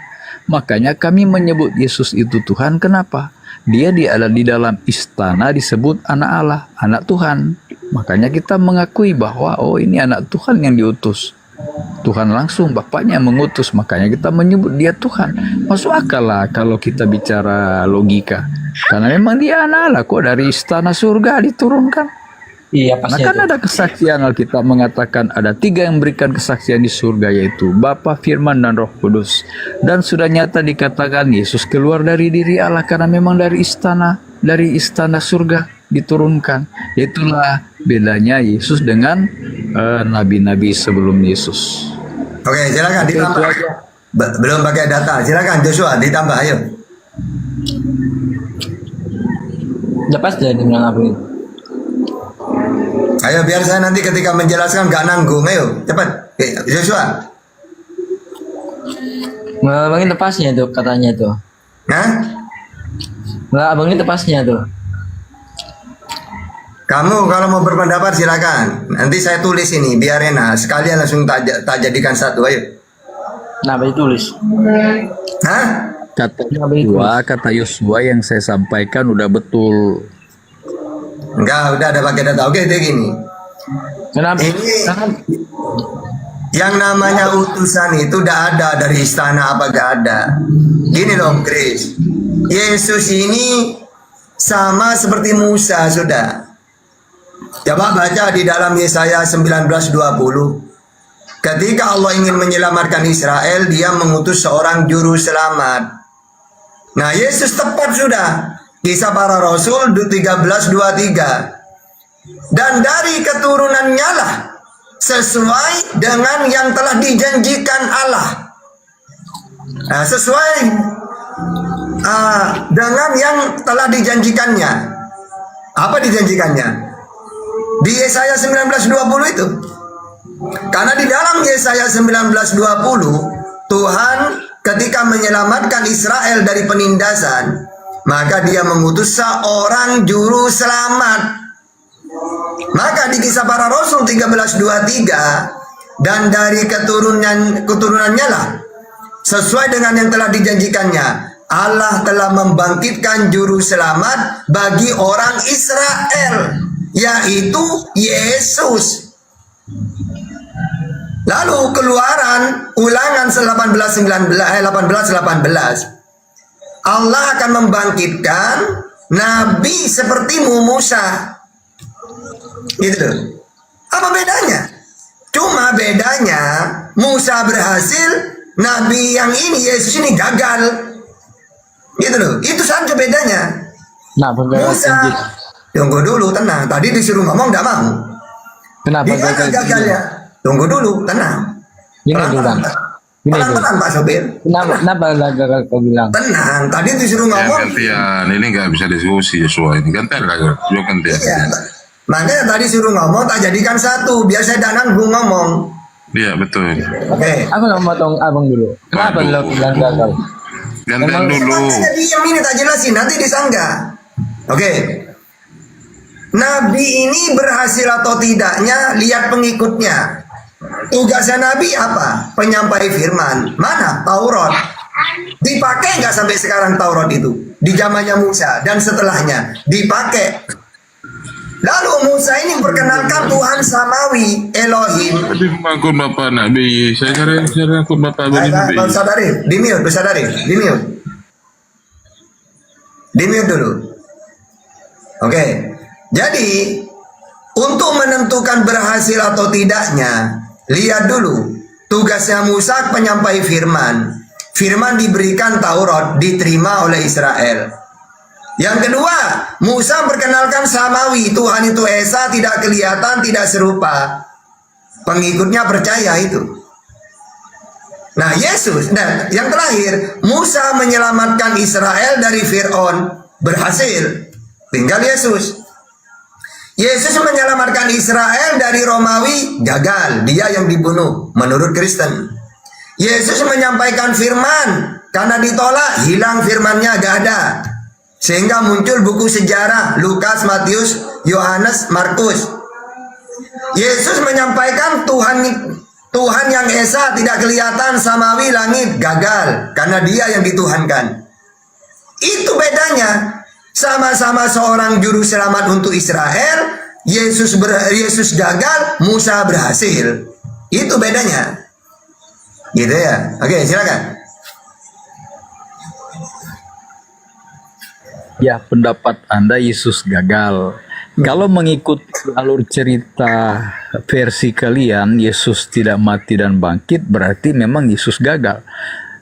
Makanya kami menyebut Yesus itu Tuhan. Kenapa? Dia ada di dalam istana disebut anak Allah, anak Tuhan. Makanya kita mengakui bahwa oh, ini anak Tuhan yang diutus. Tuhan langsung, Bapaknya mengutus. Makanya kita menyebut dia Tuhan. Masuk akal lah kalau kita bicara logika. Karena memang dia anak Allah kok, dari istana surga diturunkan. Iya, Nah, pasti kan itu. ada kesaksian Alkitab mengatakan ada 3 yang berikan kesaksian di surga, yaitu Bapa, Firman, dan Roh Kudus. Dan sudah nyata dikatakan Yesus keluar dari diri Allah karena memang dari istana surga diturunkan. Itulah bedanya Yesus dengan nabi-nabi sebelum Yesus. Oke, silakan Itu ditambah. aja. Belum pakai data. Silakan Joshua ditambah, ayo. Lepas dari bilang apa itu? Ayo biar saya nanti ketika menjelaskan gak nanggung. Ayo, cepat. Oke, Joshua. Nggak abangin tepasnya tuh katanya tuh. Nah, Nggak abangin tepasnya tuh. kamu kalau mau berpendapat silakan. Nanti saya tulis ini biar enak. Sekalian langsung tak jadikan satu. Ayo. Kenapa ditulis? Hah? Kata Yosua yang saya sampaikan udah betul. Enggak, udah ada pakai data. Oke, itu gini. Kenapa? Ini Kan yang namanya utusan itu udah ada dari istana apa gak ada. Gini loh, Chris. Yesus ini sama seperti Musa sudah. Coba baca di dalam Yesaya 19:20. Ketika Allah ingin menyelamatkan Israel, dia mengutus seorang juru selamat. Nah, Yesus tepat sudah. Kisah Para Rasul 13:23. Dan dari keturunannya lah, sesuai dengan yang telah dijanjikan Allah. Nah, sesuai dengan yang telah dijanjikannya. Apa dijanjikannya? Di Yesaya 19:20 itu. Karena di dalam Yesaya 19:20, Tuhan ketika menyelamatkan Israel dari penindasan, maka dia mengutus seorang juru selamat. Maka di Kisah Para Rasul 13:23, dan dari keturunannya lah, sesuai dengan yang telah dijanjikannya, Allah telah membangkitkan juru selamat bagi orang Israel, yaitu Yesus. Lalu Keluaran Ulangan 18:18, Allah akan membangkitkan nabi sepertimu Musa. Gitu loh. Apa bedanya? Cuma bedanya Musa berhasil, Nabi yang ini Yesus ini gagal. Gitu loh. Itu saja bedanya. Nah, gagal Musa, Tuhan. tunggu dulu, tenang. Tadi disuruh ngomong tidak mau. Kenapa Di mana gagal Tuhan? gagalnya? Tunggu dulu, tenang. Gini dulu bang. Gini dulu. Pelan-pelan Pak Sopir. Kenapa gagal kau bilang? Tenang. Tadi disuruh Ya ngomong. gantian, ini nggak bisa diskusi Yosua ini gantian lah, yuk gantian. Iya. Makanya tadi suruh ngomong tak jadikan satu. Biar saya tidak nanggung ngomong. Iya betul. Oke. Aku mau motong abang dulu. Kenapa Waduh. lo bilang gagal? Gantian dulu. Makanya diam ini tak jelasin. Nanti disanggah. Oke. Nabi ini berhasil atau tidaknya lihat pengikutnya. Tugasnya Nabi apa? Penyampai firman. Mana? Taurat. Dipakai nggak sampai sekarang Taurat itu? Di zamannya Musa dan setelahnya dipakai. Lalu Musa ini memperkenalkan Tuhan Samawi, Elohim. Tapi akun bapak Nabi, saya cari akun bapak Nabi. Bersadari, bersadari, di mute dulu. Oke, jadi untuk menentukan berhasil atau tidaknya, lihat dulu tugasnya Musa penyampai firman. Firman diberikan Taurat, diterima oleh Israel. Yang kedua, Musa memperkenalkan Samawi, Tuhan itu Esa, tidak kelihatan, tidak serupa. Pengikutnya percaya itu. Nah, Yesus, dan yang terakhir, Musa menyelamatkan Israel dari Fir'aun, berhasil. Tinggal Yesus. Yesus menyelamatkan Israel dari Romawi, gagal. Dia yang dibunuh, menurut Kristen. Yesus menyampaikan firman, karena ditolak, hilang firmannya, gak ada. Sehingga muncul buku sejarah, Lukas, Matius, Yohanes, Markus. Yesus menyampaikan Tuhan yang Esa, tidak kelihatan, Samawi, langit, gagal. Karena dia yang dituhankan. Itu bedanya. Sama-sama seorang juru selamat untuk Israel. Yesus gagal, Musa berhasil. Itu bedanya. Gitu ya. Oke, silakan. Ya, pendapat Anda Yesus gagal. Kalau mengikut alur cerita versi kalian, Yesus tidak mati dan bangkit, berarti memang Yesus gagal.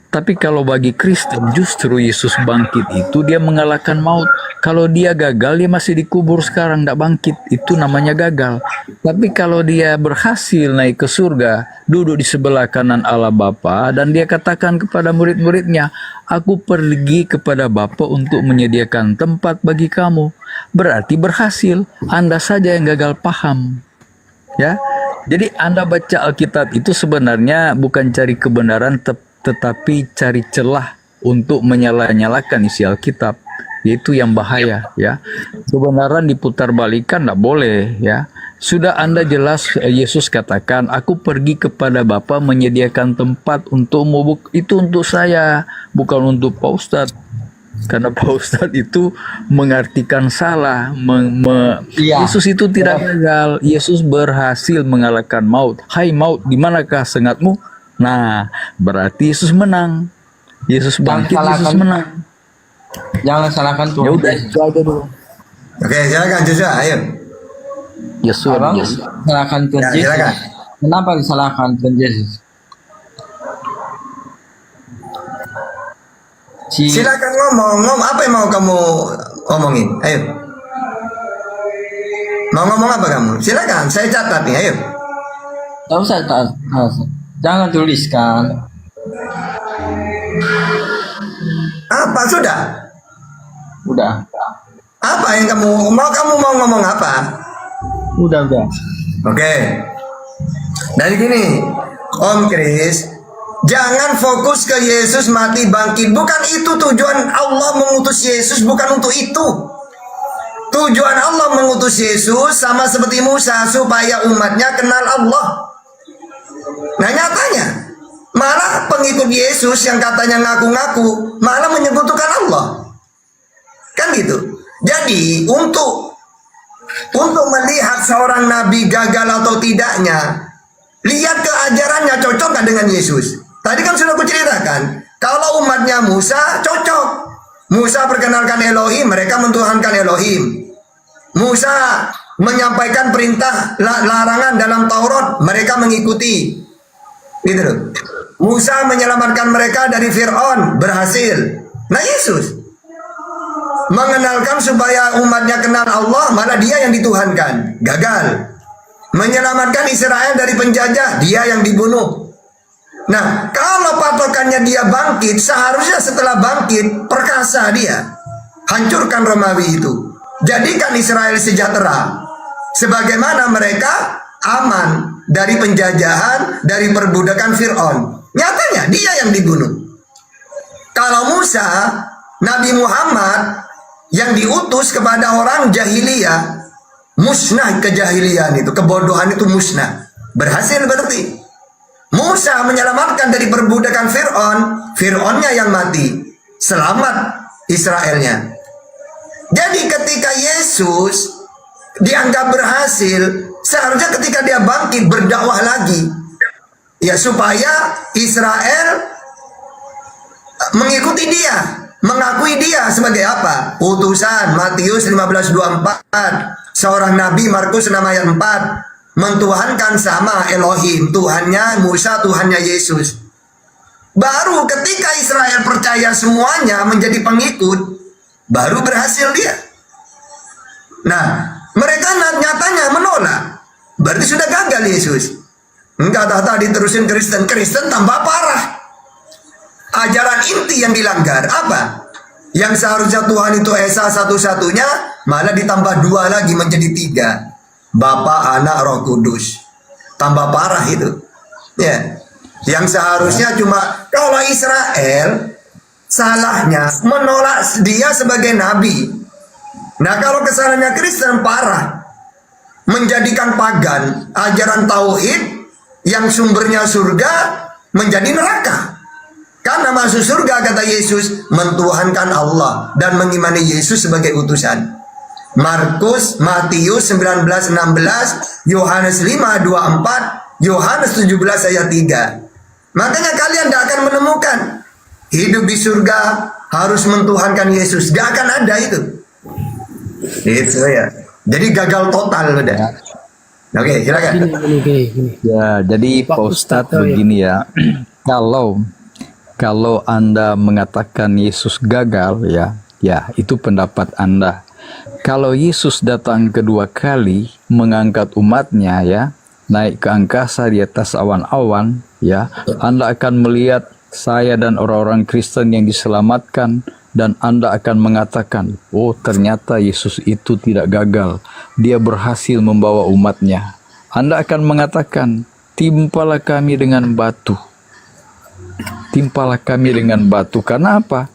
Tapi kalau bagi Kristen, justru Yesus bangkit itu dia mengalahkan maut. Kalau dia gagal, dia masih dikubur sekarang, tidak bangkit. Itu namanya gagal. Tapi kalau dia berhasil naik ke surga, duduk di sebelah kanan Allah Bapa, dan dia katakan kepada murid-muridnya, aku pergi kepada Bapa untuk menyediakan tempat bagi kamu. Berarti berhasil. Anda saja yang gagal paham. Ya. Jadi Anda baca Alkitab itu sebenarnya bukan cari kebenaran, tetapi cari celah untuk menyala-nyalakan isi Alkitab. Itu yang bahaya, ya. Kebenaran diputarbalikkan tidak boleh, ya. Sudah Anda jelas Yesus katakan, aku pergi kepada Bapa menyediakan tempat untukmu. Itu untuk saya, bukan untuk Pak Ustadz. Karena Pak Ustadz itu mengartikan salah. Iya. Yesus itu tidak gagal. Yesus berhasil mengalahkan maut. Hai maut, di manakah sengatmu? Nah, berarti Yesus menang. Yesus bangkit, Yesus menang. Jangan salahkan Tuhan. Ya udah, itu aja dulu. Oke, silakan Joshua, ayo. Yesus, Abang Yesus. salahkan Tuhan Ya, Yesus. silakan. Kenapa disalahkan Tuhan Yesus? Silakan ngomong apa yang mau kamu ngomongin? Ayo. Mau ngomong apa kamu? Silakan, saya catat nih, ayo. Tahu saya tak. Jangan tuliskan. Apa sudah? Udah. Apa yang kamu mau ngomong apa? Udah. Oke. Dari gini, Om Kris, jangan fokus ke Yesus mati bangkit. Bukan itu tujuan Allah mengutus Yesus, bukan untuk itu. Tujuan Allah mengutus Yesus sama seperti Musa supaya umatnya kenal Allah. Nah nyatanya malah pengikut Yesus yang katanya ngaku-ngaku malah menyebutkan Allah. Kan gitu. Jadi untuk melihat seorang nabi gagal atau tidaknya, lihat keajarannya cocok nggak dengan Yesus. Tadi kan sudah aku ceritakan, kalau umatnya Musa cocok. Musa perkenalkan Elohim, mereka mentuhankan Elohim. Musa menyampaikan perintah larangan dalam Taurat, mereka mengikuti. Gitu loh. Musa menyelamatkan mereka dari Fir'aun, berhasil. Nah Yesus mengenalkan supaya umatnya kenal Allah, malah dia yang dituhankan, gagal. Menyelamatkan Israel dari penjajah, dia yang dibunuh. Nah, kalau patokannya dia bangkit, seharusnya setelah bangkit, perkasa dia. Hancurkan Romawi itu. Jadikan Israel sejahtera. Sebagaimana mereka aman dari penjajahan, dari perbudakan Fir'aun. Nyatanya dia yang dibunuh. Kalau Musa, Nabi Muhammad yang diutus kepada orang jahiliyah, musnah kejahilian itu, kebodohan itu musnah. Berhasil berarti. Musa menyelamatkan dari perbudakan Fir'aun, Fir'aunnya yang mati. Selamat Israelnya. Jadi ketika Yesus dianggap berhasil, seharusnya ketika dia bangkit berdakwah lagi. Ya supaya Israel mengikuti dia, mengakui dia sebagai apa? Utusan. Matius 15:24. Seorang nabi, Markus 6 ayat 4. Mentuhankan sama Elohim, Tuhannya Musa, Tuhannya Yesus. Baru ketika Israel percaya semuanya menjadi pengikut, baru berhasil dia. Nah, mereka nyatanya menolak. Berarti sudah gagal Yesus. Enggak, tadi terusin Kristen tambah parah. Ajaran inti yang dilanggar apa? Yang seharusnya Tuhan itu Esa satu-satunya, malah ditambah 2 lagi menjadi 3. Bapa, Anak, Roh Kudus. Tambah parah itu. Ya. Yang seharusnya cuma kalau Israel salahnya menolak dia sebagai nabi. Nah, kalau kesalahannya Kristen parah. Menjadikan pagan ajaran tauhid yang sumbernya surga menjadi neraka. Karena masuk surga kata Yesus mentuhankan Allah dan mengimani Yesus sebagai utusan. Markus, Matius 19:16, Yohanes 5:24, Yohanes 17 ayat 3. Makanya kalian tidak akan menemukan hidup di surga harus mentuhankan Yesus. Gak akan ada itu. Itu ya. Jadi gagal total udah. Oke, silakan. Gini. Ya, jadi Pak Ustadz begini ya. Kalau Anda mengatakan Yesus gagal ya itu pendapat Anda. Kalau Yesus datang kedua kali mengangkat umatnya ya, naik ke angkasa di atas awan-awan ya, Anda akan melihat saya dan orang-orang Kristen yang diselamatkan, dan Anda akan mengatakan, oh ternyata Yesus itu tidak gagal, dia berhasil membawa umatnya. Anda akan mengatakan, timpalah kami dengan batu. Timpalah kami dengan batu. Karena apa?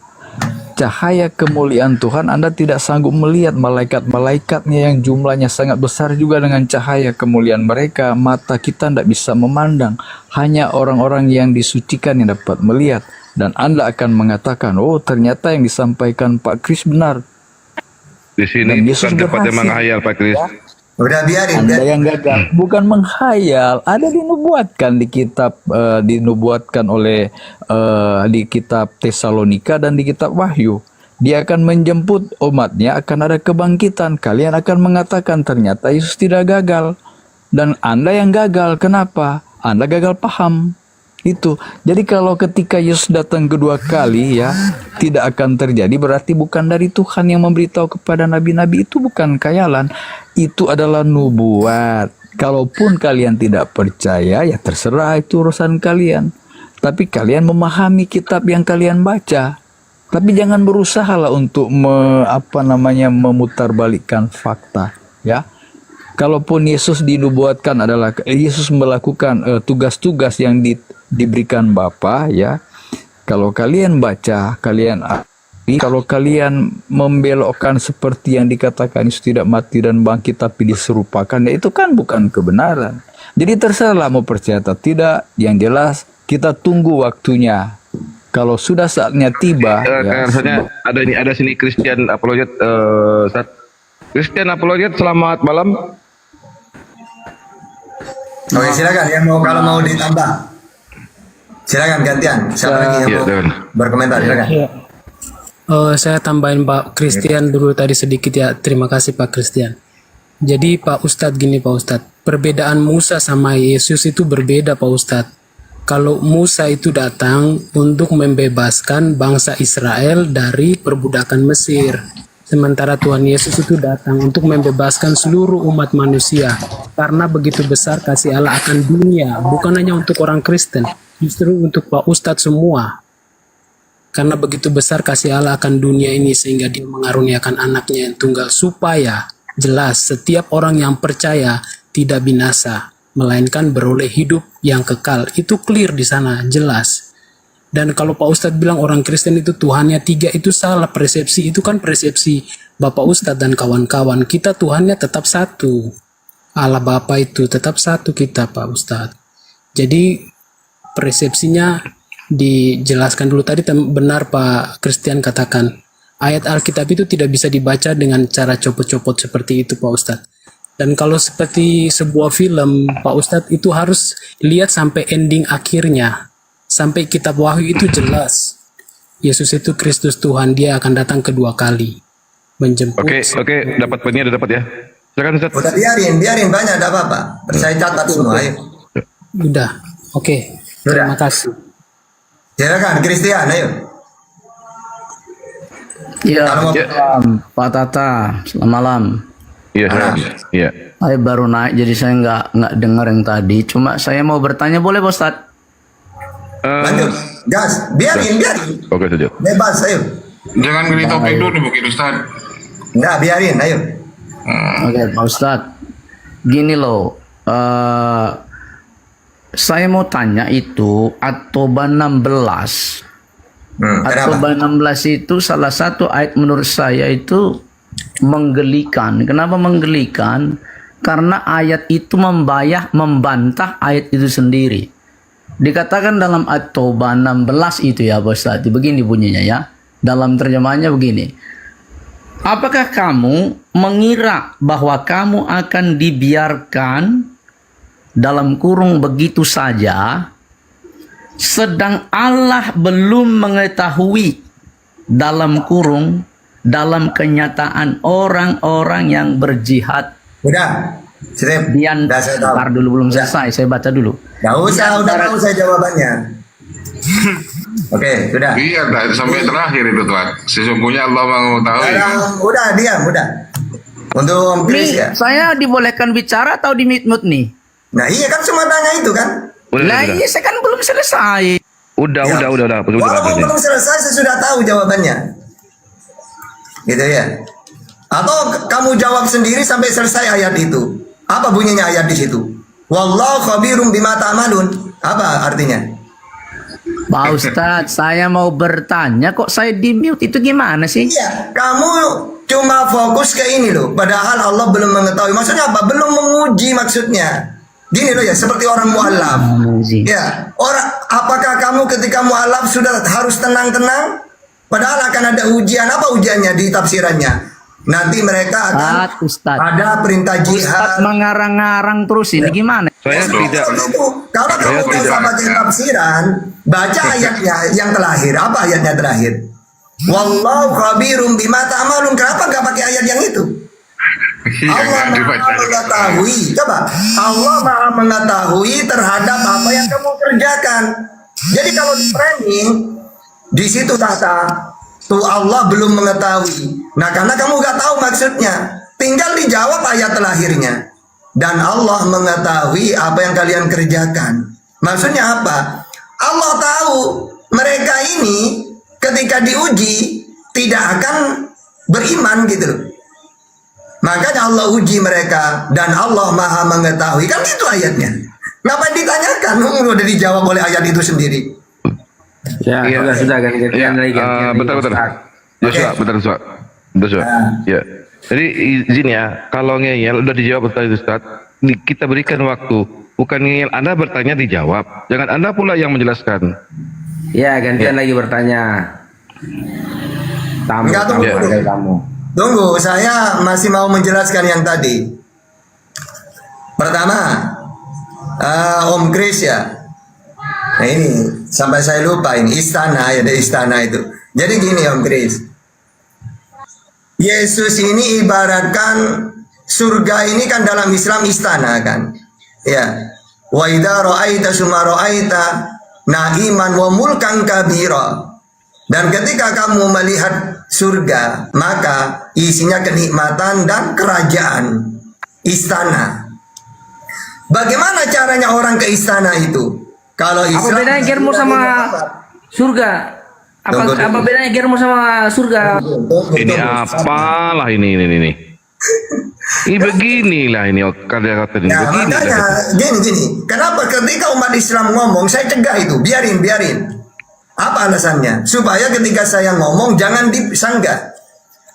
Cahaya kemuliaan Tuhan, Anda tidak sanggup melihat malaikat-malaikatnya yang jumlahnya sangat besar juga dengan cahaya kemuliaan mereka. Mata kita tidak bisa memandang. Hanya orang-orang yang disucikan yang dapat melihat. Dan Anda akan mengatakan, oh ternyata yang disampaikan Pak Kris benar. Di sini bukan tempatnya menghayal Pak Kris. Udah biarin. Anda yang gagal, bukan menghayal, ada dinubuatkan di kitab, dinubuatkan oleh di kitab Tesalonika dan di kitab Wahyu. Dia akan menjemput umatnya, akan ada kebangkitan. Kalian akan mengatakan ternyata Yesus tidak gagal. Dan Anda yang gagal, kenapa? Anda gagal paham. Itu. Jadi kalau ketika Yesus datang kedua kali ya, tidak akan terjadi, berarti bukan dari Tuhan yang memberitahu kepada nabi-nabi, itu bukan khayalan. Itu adalah nubuat. Kalaupun kalian tidak percaya, ya terserah, itu urusan kalian. Tapi kalian memahami kitab yang kalian baca. Tapi jangan berusahalah untuk memutarbalikkan fakta, ya. Kalaupun Yesus dinubuatkan adalah Yesus melakukan tugas-tugas yang diberikan Bapa, ya. Kalau kalian baca, kalau kalian membelokkan seperti yang dikatakan Yesus tidak mati dan bangkit tapi diserupakan, ya itu kan bukan kebenaran. Jadi terserahlah mau percaya atau tidak. Yang jelas kita tunggu waktunya. Kalau sudah saatnya tiba, ya. Rasanya ada sini Christian Apologet, Christian Apologet, selamat malam. Oke, silakan yang kalau mau ditambah. Silakan gantian. Siapa lagi yang mau berkomentar? Silakan. Ya. Saya tambahin Pak Christian dulu tadi sedikit ya. Terima kasih Pak Christian. Jadi Pak Ustadz gini Pak Ustadz, perbedaan Musa sama Yesus itu berbeda Pak Ustadz. Kalau Musa itu datang untuk membebaskan bangsa Israel dari perbudakan Mesir. Sementara Tuhan Yesus itu datang untuk membebaskan seluruh umat manusia. Karena begitu besar kasih Allah akan dunia, bukan hanya untuk orang Kristen, justru untuk Pak Ustadz semua. Karena begitu besar kasih Allah akan dunia ini sehingga dia mengaruniakan anaknya yang tunggal supaya jelas setiap orang yang percaya tidak binasa, melainkan beroleh hidup yang kekal. Itu clear di sana, jelas. Dan kalau Pak Ustadz bilang orang Kristen itu Tuhannya 3, itu salah persepsi. Itu kan persepsi Bapak Ustadz dan kawan-kawan. Kita Tuhannya tetap satu. Allah Bapa itu tetap satu kita Pak Ustadz. Jadi persepsinya dijelaskan dulu. Tadi benar Pak Christian katakan, ayat Alkitab itu tidak bisa dibaca dengan cara copot-copot seperti itu Pak Ustadz. Dan kalau seperti sebuah film Pak Ustadz itu harus lihat sampai ending akhirnya. Sampai kitab Wahyu itu jelas. Yesus itu Kristus Tuhan, dia akan datang kedua kali. Menjemput. Oke, dapat poinnya, udah dapat ya. Silakan Ustaz. Udah biarin banyak, tidak apa-apa. Saya catat semua. Ayo. Udah, oke. Terima kasih. Silakan, Christian, ayo. Iya, Kalau mau- Pak Tata, selamat malam. Iya, iya. Saya baru naik, jadi saya nggak dengar yang tadi. Cuma saya mau bertanya, boleh Pak Ustadz? Lanjut, gas, biarin. Oke saja. Bebas, ayo. Jangan gini topik dulu mungkin Ustaz. Enggak, biarin, ayo. Oke, Pak Ustadz. Gini loh, saya mau tanya itu At-Taubah 16. Kenapa? At-Taubah 16 itu salah satu ayat menurut saya itu menggelikan. Kenapa menggelikan? Karena ayat itu membantah ayat itu sendiri. Dikatakan dalam At-Taubah 16 itu ya Pak Ustadz, begini bunyinya ya. Dalam terjemahannya begini. Apakah kamu mengira bahwa kamu akan dibiarkan dalam kurung begitu saja, sedang Allah belum mengetahui dalam kurung, dalam kenyataan orang-orang yang berjihad? Udah, Sip. Udah, saya tahu. Ntar dulu, belum selesai, saya baca dulu. Nggak usah, udah tahu saya jawabannya. Oke, sudah. Iya, sampai terakhir itu Tuhan. Sesungguhnya Allah mengetahui. Udah, diam, udah. Untuk Om Chris Nih, ya. saya dibolehkan bicara atau di mute nih? Nah iya kan cuma tanya itu kan. Lah iya, saya kan belum selesai. Udah. Walaupun belum selesai, saya sudah tahu jawabannya. Gitu ya. Atau kamu jawab sendiri sampai selesai ayat itu. Apa bunyinya ayat di situ? Wallahu khabirum bima ta'malun. Apa artinya? Pak Ustadz, saya mau bertanya, kok saya di mute itu gimana sih? Iya, kamu cuma fokus ke ini loh. Padahal Allah belum mengetahui. Maksudnya apa? Belum menguji maksudnya. Gini loh ya, seperti orang mu'alaf. Ya, apakah kamu ketika mu'alaf sudah harus tenang-tenang? Padahal akan ada ujian. Apa ujiannya di tafsirannya? Nanti mereka akan Ustadz, ada perintah jihad. Ustadz mengarang-ngarang terus ini gimana? Saya tidak. Kalau kamu bisa baca tafsiran, baca ayatnya yang terakhir. Apa ayatnya terakhir? Wallahu khabirum bima ta'malun. Kenapa nggak pakai ayat yang itu? Allah maha mengetahui. Coba, Allah maha mengetahui terhadap apa yang kamu kerjakan. Jadi kalau di framing, di situ kata tuh Allah belum mengetahui. Nah, karena kamu nggak tahu maksudnya, tinggal dijawab ayat terakhirnya. Dan Allah mengetahui apa yang kalian kerjakan. Maksudnya apa? Allah tahu mereka ini ketika diuji tidak akan beriman gitu loh. Makanya Allah uji mereka dan Allah maha mengetahui. Kan itu ayatnya. Ngapain ditanyakan? Udah dijawab oleh ayat itu sendiri. Ya, sudah gantian lagi. Bentar. Joshua. Ya. Jadi izin ya, kalau ngeyel udah dijawab tadi Ustaz. Kita berikan waktu. Bukan ngeyel, Anda bertanya dijawab. Jangan Anda pula yang menjelaskan. Ya, gantian lagi bertanya. Enggak, tunggu, saya masih mau menjelaskan yang tadi. Pertama, Om Chris ya. Nah ini sampai saya lupa ini istana ya, ada istana itu. Jadi gini Om Chris, Yesus ini ibaratkan surga ini kan dalam Islam istana kan. Ya. Wa idza ra'aita summa ra'aita na'iman wa mulkan kabira. Dan ketika kamu melihat surga, maka isinya kenikmatan dan kerajaan, istana. Bagaimana caranya orang ke istana itu? Kalau Apa Islam bedanya Germo sama surga? Apa bedanya Germo sama surga? Ini apalah ini. Ini beginilah ini kata-kata ini. Nah, Beginilah. makanya gini. Kenapa ketika umat Islam ngomong, saya cegah itu, biarin. Apa alasannya? Supaya ketika saya ngomong jangan disanggah.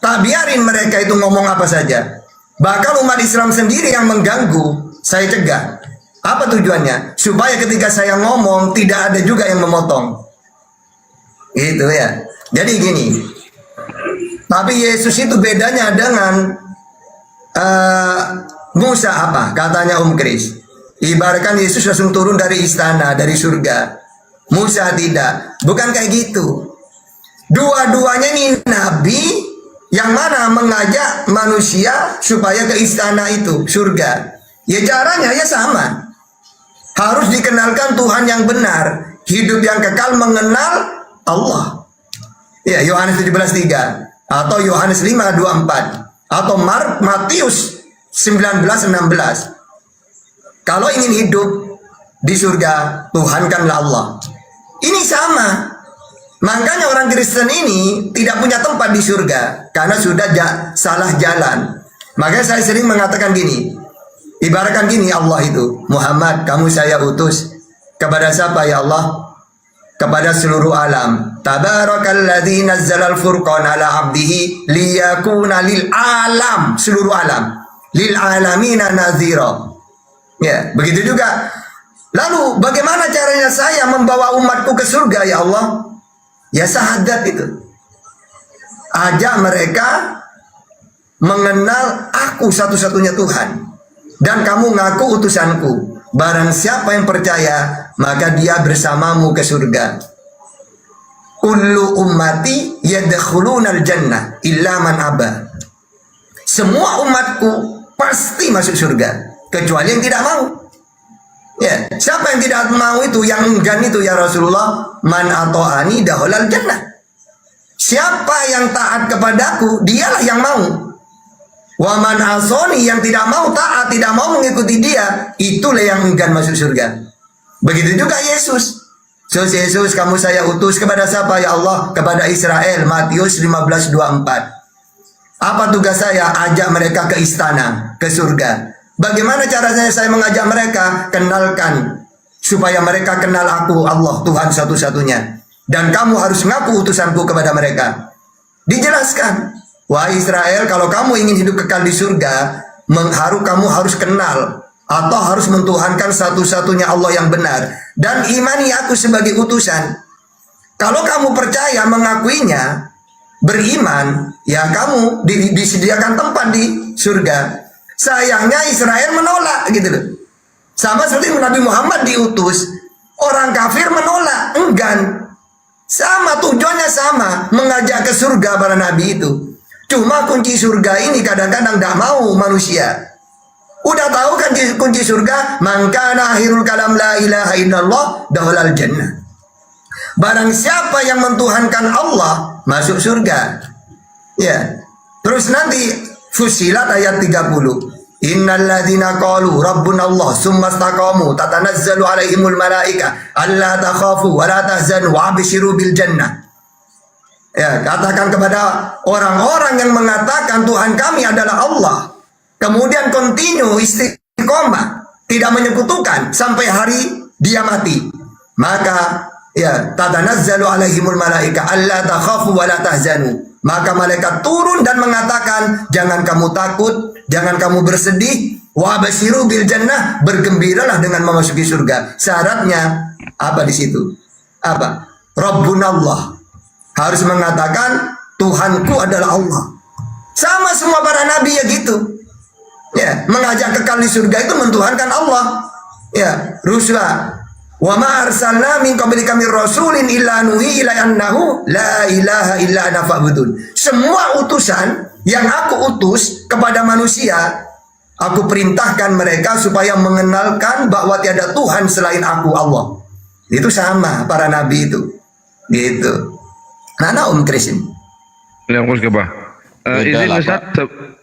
Tak biarin mereka itu ngomong apa saja. Bahkan umat Islam sendiri yang mengganggu, saya cegah. Apa tujuannya? Supaya ketika saya ngomong tidak ada juga yang memotong. Gitu ya. Jadi gini. Tapi Yesus itu bedanya dengan Musa apa? Katanya Kris. Ibaratkan Yesus langsung turun dari istana, dari surga. Musa tidak. Bukan kayak gitu. Dua-duanya ini nabi yang mana mengajak manusia supaya ke istana itu, surga. Ya caranya ya sama. Harus dikenalkan Tuhan yang benar, hidup yang kekal mengenal Allah. Ya, Yohanes 17:3 atau Yohanes 5:24 atau Matius 19:16. Kalau ingin hidup di surga, tuhankanlah Allah. Ini sama. Makanya orang Kristen ini tidak punya tempat di surga karena sudah salah jalan. Makanya saya sering mengatakan gini. Ibaratkan gini Allah itu, Muhammad, kamu saya utus kepada siapa ya Allah? Kepada seluruh alam. Tabarakalladzi nazzalal furqana ala 'abdihi liyakuna lil alam, seluruh alam. Lil alamina nazira. Ya, begitu juga. Lalu bagaimana caranya saya membawa umatku ke surga ya Allah? Ya syahadat itu. Ajak mereka mengenal aku satu-satunya Tuhan. Dan kamu ngaku utusanku. Barang siapa yang percaya, maka dia bersamamu ke surga. Kullu ummati yadkhulunal jannah illa man aba. Semua umatku pasti masuk surga, kecuali yang tidak mau. Ya, siapa yang tidak mau itu, yang enggan itu ya Rasulullah, man ato'ani dahulal jannah. Siapa yang taat kepadaku, dialah yang mau. Wa man asoni, yang tidak mau taat, tidak mau mengikuti dia, itulah yang enggan masuk surga. Begitu juga Yesus. Yesus, kamu saya utus kepada siapa ya Allah? Kepada Israel. Matius 15:24. Apa tugas saya? Ajak mereka ke istana, ke surga. Bagaimana caranya saya mengajak mereka? Kenalkan supaya mereka kenal aku Allah Tuhan satu-satunya. Dan kamu harus ngaku utusanku kepada mereka. Dijelaskan, wahai Israel, kalau kamu ingin hidup kekal di surga, kamu harus kenal atau harus mentuhankan satu-satunya Allah yang benar dan imani aku sebagai utusan. Kalau kamu percaya mengakuinya, beriman, ya kamu disediakan tempat di surga. Sayangnya Israel menolak gitu loh. Sama seperti Nabi Muhammad diutus, orang kafir menolak, enggan. Sama tujuannya sama, mengajak ke surga para nabi itu. Cuma kunci surga ini kadang-kadang tidak mau manusia. Udah tahu kan kunci surga? Man kana akhirul kalam la ilaha illallah dahulal jannah. Barang siapa yang mentuhankan Allah masuk surga. Ya. Terus nanti Fussilat ayat 30. Innalladzina qalu rabbuna Allah tsumma istaqamu tatanazzalu alaihimul malaika alla takhafu wa la tahzanu wa abshiru bil jannah. Ya, katakan kepada orang-orang yang mengatakan Tuhan kami adalah Allah. Kemudian continue istiqomah, tidak menyekutukan sampai hari dia mati. Maka ya, tatanazzalu alaihimul malaika alla takhafu wa la tahzanu. Maka malaikat turun dan mengatakan, jangan kamu takut, jangan kamu bersedih, wa basyiru bil jannah, bergembiralah dengan memasuki surga. Syaratnya apa di situ? Apa? Rabbunallah. Harus mengatakan Tuhanku adalah Allah. Sama semua para nabi ya gitu. Ya, mengajak kekal di surga itu mentuhankan Allah. Ya, rusula. Wa ma arsalna min qablika mir rasulin illa nuhi ila annahu la ilaha illa ana fa'budun. Semua utusan yang aku utus kepada manusia Aku perintahkan mereka supaya mengenalkan bahwa tiada Tuhan selain aku, Allah. Itu sama para nabi itu. Gitu. Mana Om Kris ini? Yang kurus ke izin Ustaz,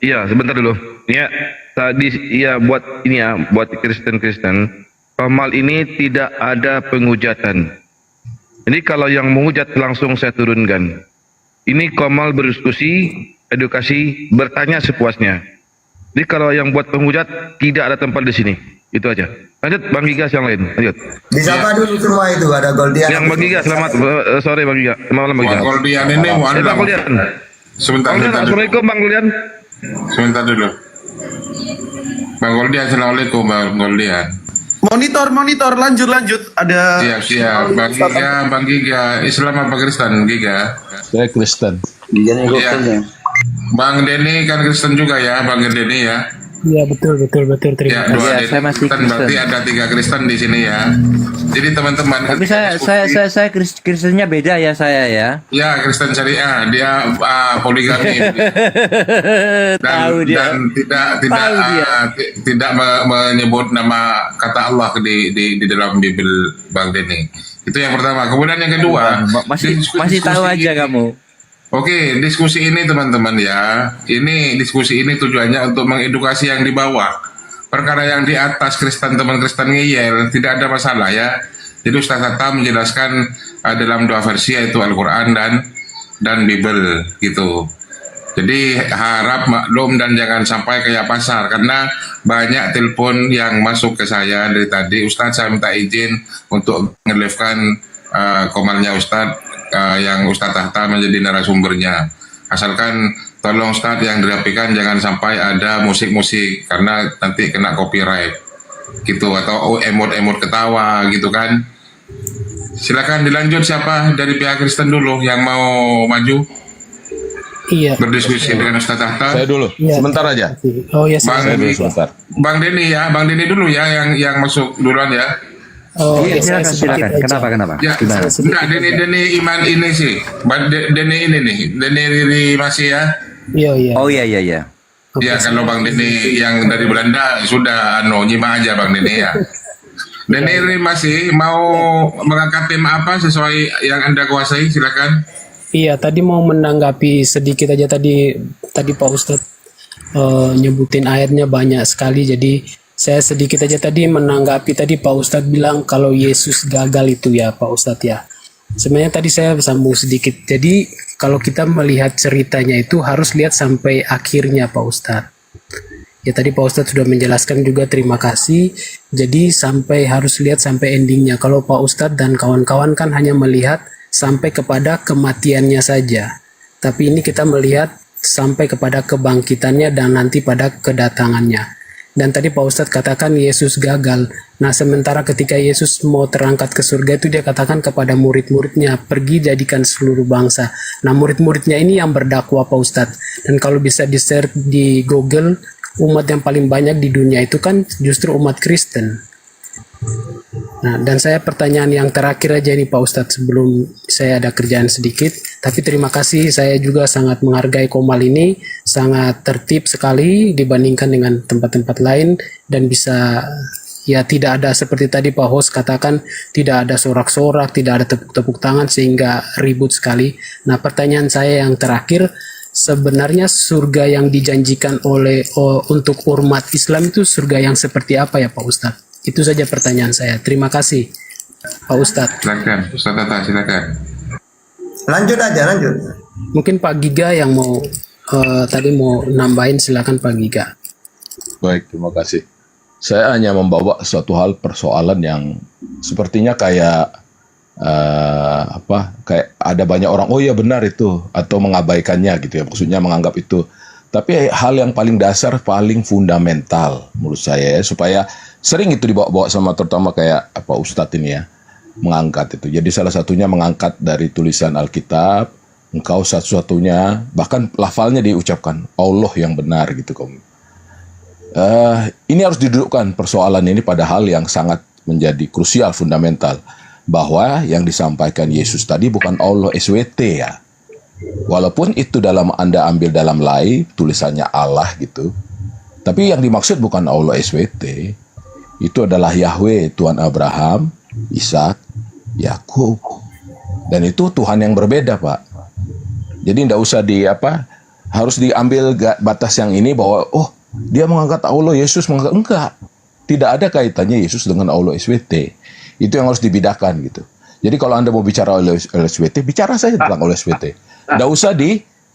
iya sebentar dulu. Ya, tadi ya buat ini ya, buat Kristen-Kristen, Komal ini tidak ada penghujatan. Ini kalau yang menghujat langsung saya turunkan. Ini Komal berdiskusi, edukasi, bertanya sepuasnya. Jadi kalau yang buat penghujat tidak ada tempat di sini. Itu aja. Lanjut Bang Gigas yang lain. Lanjut. Disapa dulu semua itu, ada Goldian. Yang Bang Gigas, selamat sore Bang Gigas. Malam Bang Gigas. Goldian ini Bang Goldian. Sebentar dulu. Assalamualaikum Bang Goldian. Sebentar dulu. Bang Goldian, assalamualaikum Bang Goldian. Monitor, lanjut. Ada Siap. Bang Giga. Islam apa Kristen, Giga? Saya Kristen. Iya. Bang Denny kan Kristen juga ya, Bang Denny ya. Iya betul. Terima kasih. Ya, saya masih Kristen. Berarti ada 3 Kristen di sini ya. Jadi teman-teman. Tapi saya Kristennya beda ya saya ya. Ya, Kristen Syariah, dia poligami. Dan tidak menyebut nama kata Allah di dalam Bible Bang Denny. Itu yang pertama. Kemudian yang kedua, masih tahu aja kamu. Oke, diskusi ini teman-teman ya. Diskusi ini tujuannya untuk mengedukasi yang di bawah. Perkara yang di atas Kristen, teman Kristen ngeyel, tidak ada masalah ya. Jadi Ustaz Hatta menjelaskan dalam 2 versi, yaitu Al-Quran dan Bible gitu. Jadi harap maklum dan jangan sampai kayak pasar, karena banyak telepon yang masuk ke saya dari tadi. Ustaz, saya minta izin untuk nge-live-kan komalnya Ustaz, yang Ustaz Hatta menjadi narasumbernya. Asalkan tolong Ustaz yang dirapikan jangan sampai ada musik-musik, karena nanti kena copyright gitu, atau emot-emot ketawa gitu kan. Silakan dilanjut, siapa dari pihak Kristen dulu yang mau maju? Iya. Berdiskusi dengan Ustaz Hatta. Saya dulu. Iya. Sebentar aja. Oh ya, Saya dulu sebentar. Bang Denny ya, Bang Denny dulu ya yang masuk duluan ya. Oh, Iya, silakan. Kenapa? Ya, enggak, Denny Iman ini sih. Denny ini nih. Denny masih ya. Iya. Oh iya. Ya, kalau Bang Denny yang dari Belanda sudah nyimak aja Bang Denny ya. Denny ini masih mau mengangkat tema apa sesuai yang Anda kuasai, silakan. Iya, tadi mau menanggapi sedikit aja tadi Pak Ustadz nyebutin ayatnya banyak sekali, jadi saya sedikit aja tadi menanggapi tadi Pak Ustadz bilang kalau Yesus gagal itu ya Pak Ustadz ya. Sebenarnya tadi saya sambung sedikit. Jadi kalau kita melihat ceritanya itu harus lihat sampai akhirnya Pak Ustadz. Ya tadi Pak Ustadz sudah menjelaskan juga, terima kasih. Jadi harus lihat sampai endingnya. Kalau Pak Ustadz dan kawan-kawan kan hanya melihat sampai kepada kematiannya saja. Tapi ini kita melihat sampai kepada kebangkitannya dan nanti pada kedatangannya. Dan tadi Pak Ustadz katakan Yesus gagal. Nah sementara ketika Yesus mau terangkat ke surga itu dia katakan kepada murid-muridnya, pergi jadikan seluruh bangsa. Nah murid-muridnya ini yang berdakwah Pak Ustadz. Dan kalau bisa di-share di Google, umat yang paling banyak di dunia itu kan justru umat Kristen. Nah, dan saya pertanyaan yang terakhir aja nih Pak Ustadz sebelum saya ada kerjaan sedikit. Tapi terima kasih, saya juga sangat menghargai Komal ini, sangat tertib sekali dibandingkan dengan tempat-tempat lain, dan bisa ya tidak ada seperti tadi Pak Host katakan, tidak ada sorak-sorak, tidak ada tepuk-tepuk tangan sehingga ribut sekali. Nah pertanyaan saya yang terakhir, sebenarnya surga yang dijanjikan untuk umat Islam itu surga yang seperti apa ya Pak Ustadz? Itu saja pertanyaan saya. Terima kasih Pak Ustadz. Silakan, Ustaz Hatta, silakan. Lanjut. Mungkin Pak Giga yang mau tadi mau nambahin, silakan Pak Giga. Baik, terima kasih. Saya hanya membawa suatu hal persoalan yang sepertinya kayak kayak ada banyak orang oh ya benar itu, atau mengabaikannya gitu ya, maksudnya menganggap itu. Tapi hal yang paling dasar, paling fundamental menurut saya ya, supaya sering itu dibawa-bawa sama terutama kayak apa Ustadz ini ya, mengangkat itu. Jadi salah satunya mengangkat dari tulisan Alkitab, engkau satu-satunya, bahkan lafalnya diucapkan Allah yang benar gitu kamu. Ini harus didudukkan persoalan ini pada hal yang sangat menjadi krusial, fundamental, bahwa yang disampaikan Yesus tadi bukan Allah SWT ya. Walaupun itu Anda ambil dalam live tulisannya Allah gitu, Tapi yang dimaksud bukan Allah SWT. Itu adalah Yahweh, Tuhan Abraham, Ishak, Yakub. Dan itu Tuhan yang berbeda, Pak. Jadi tidak usah harus diambil batas yang ini bahwa dia mengangkat Allah, Yesus mengangkat. Enggak. Tidak ada kaitannya Yesus dengan Allah SWT. Itu yang harus dibedakan gitu. Jadi kalau Anda mau bicara Allah SWT, bicara saja tentang Allah SWT. Tidak usah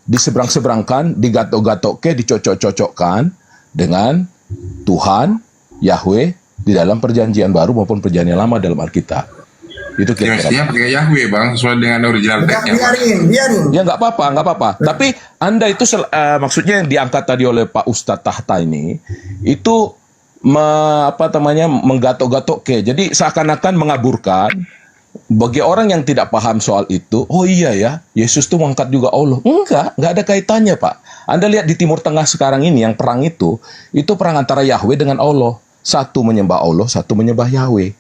diseberang-seberangkan, digatok-gatokkan, dicocok-cocokkan dengan Tuhan, Yahweh, di dalam perjanjian baru maupun perjanjian lama dalam Alkitab. Itu kira-kira. Pakai Yahweh, Bang, sesuai dengan original text-nya. Biarin. Ya nggak apa-apa. Tapi Anda itu maksudnya yang diangkat tadi oleh Pak Ustadz Tahta ini itu menggatok-gatok jadi seakan-akan mengaburkan bagi orang yang tidak paham soal itu. Oh iya ya, Yesus tuh mengangkat juga Allah. Enggak ada kaitannya, Pak. Anda lihat di Timur Tengah sekarang ini yang perang itu perang antara Yahweh dengan Allah. Satu menyembah Allah, satu menyembah Yahweh.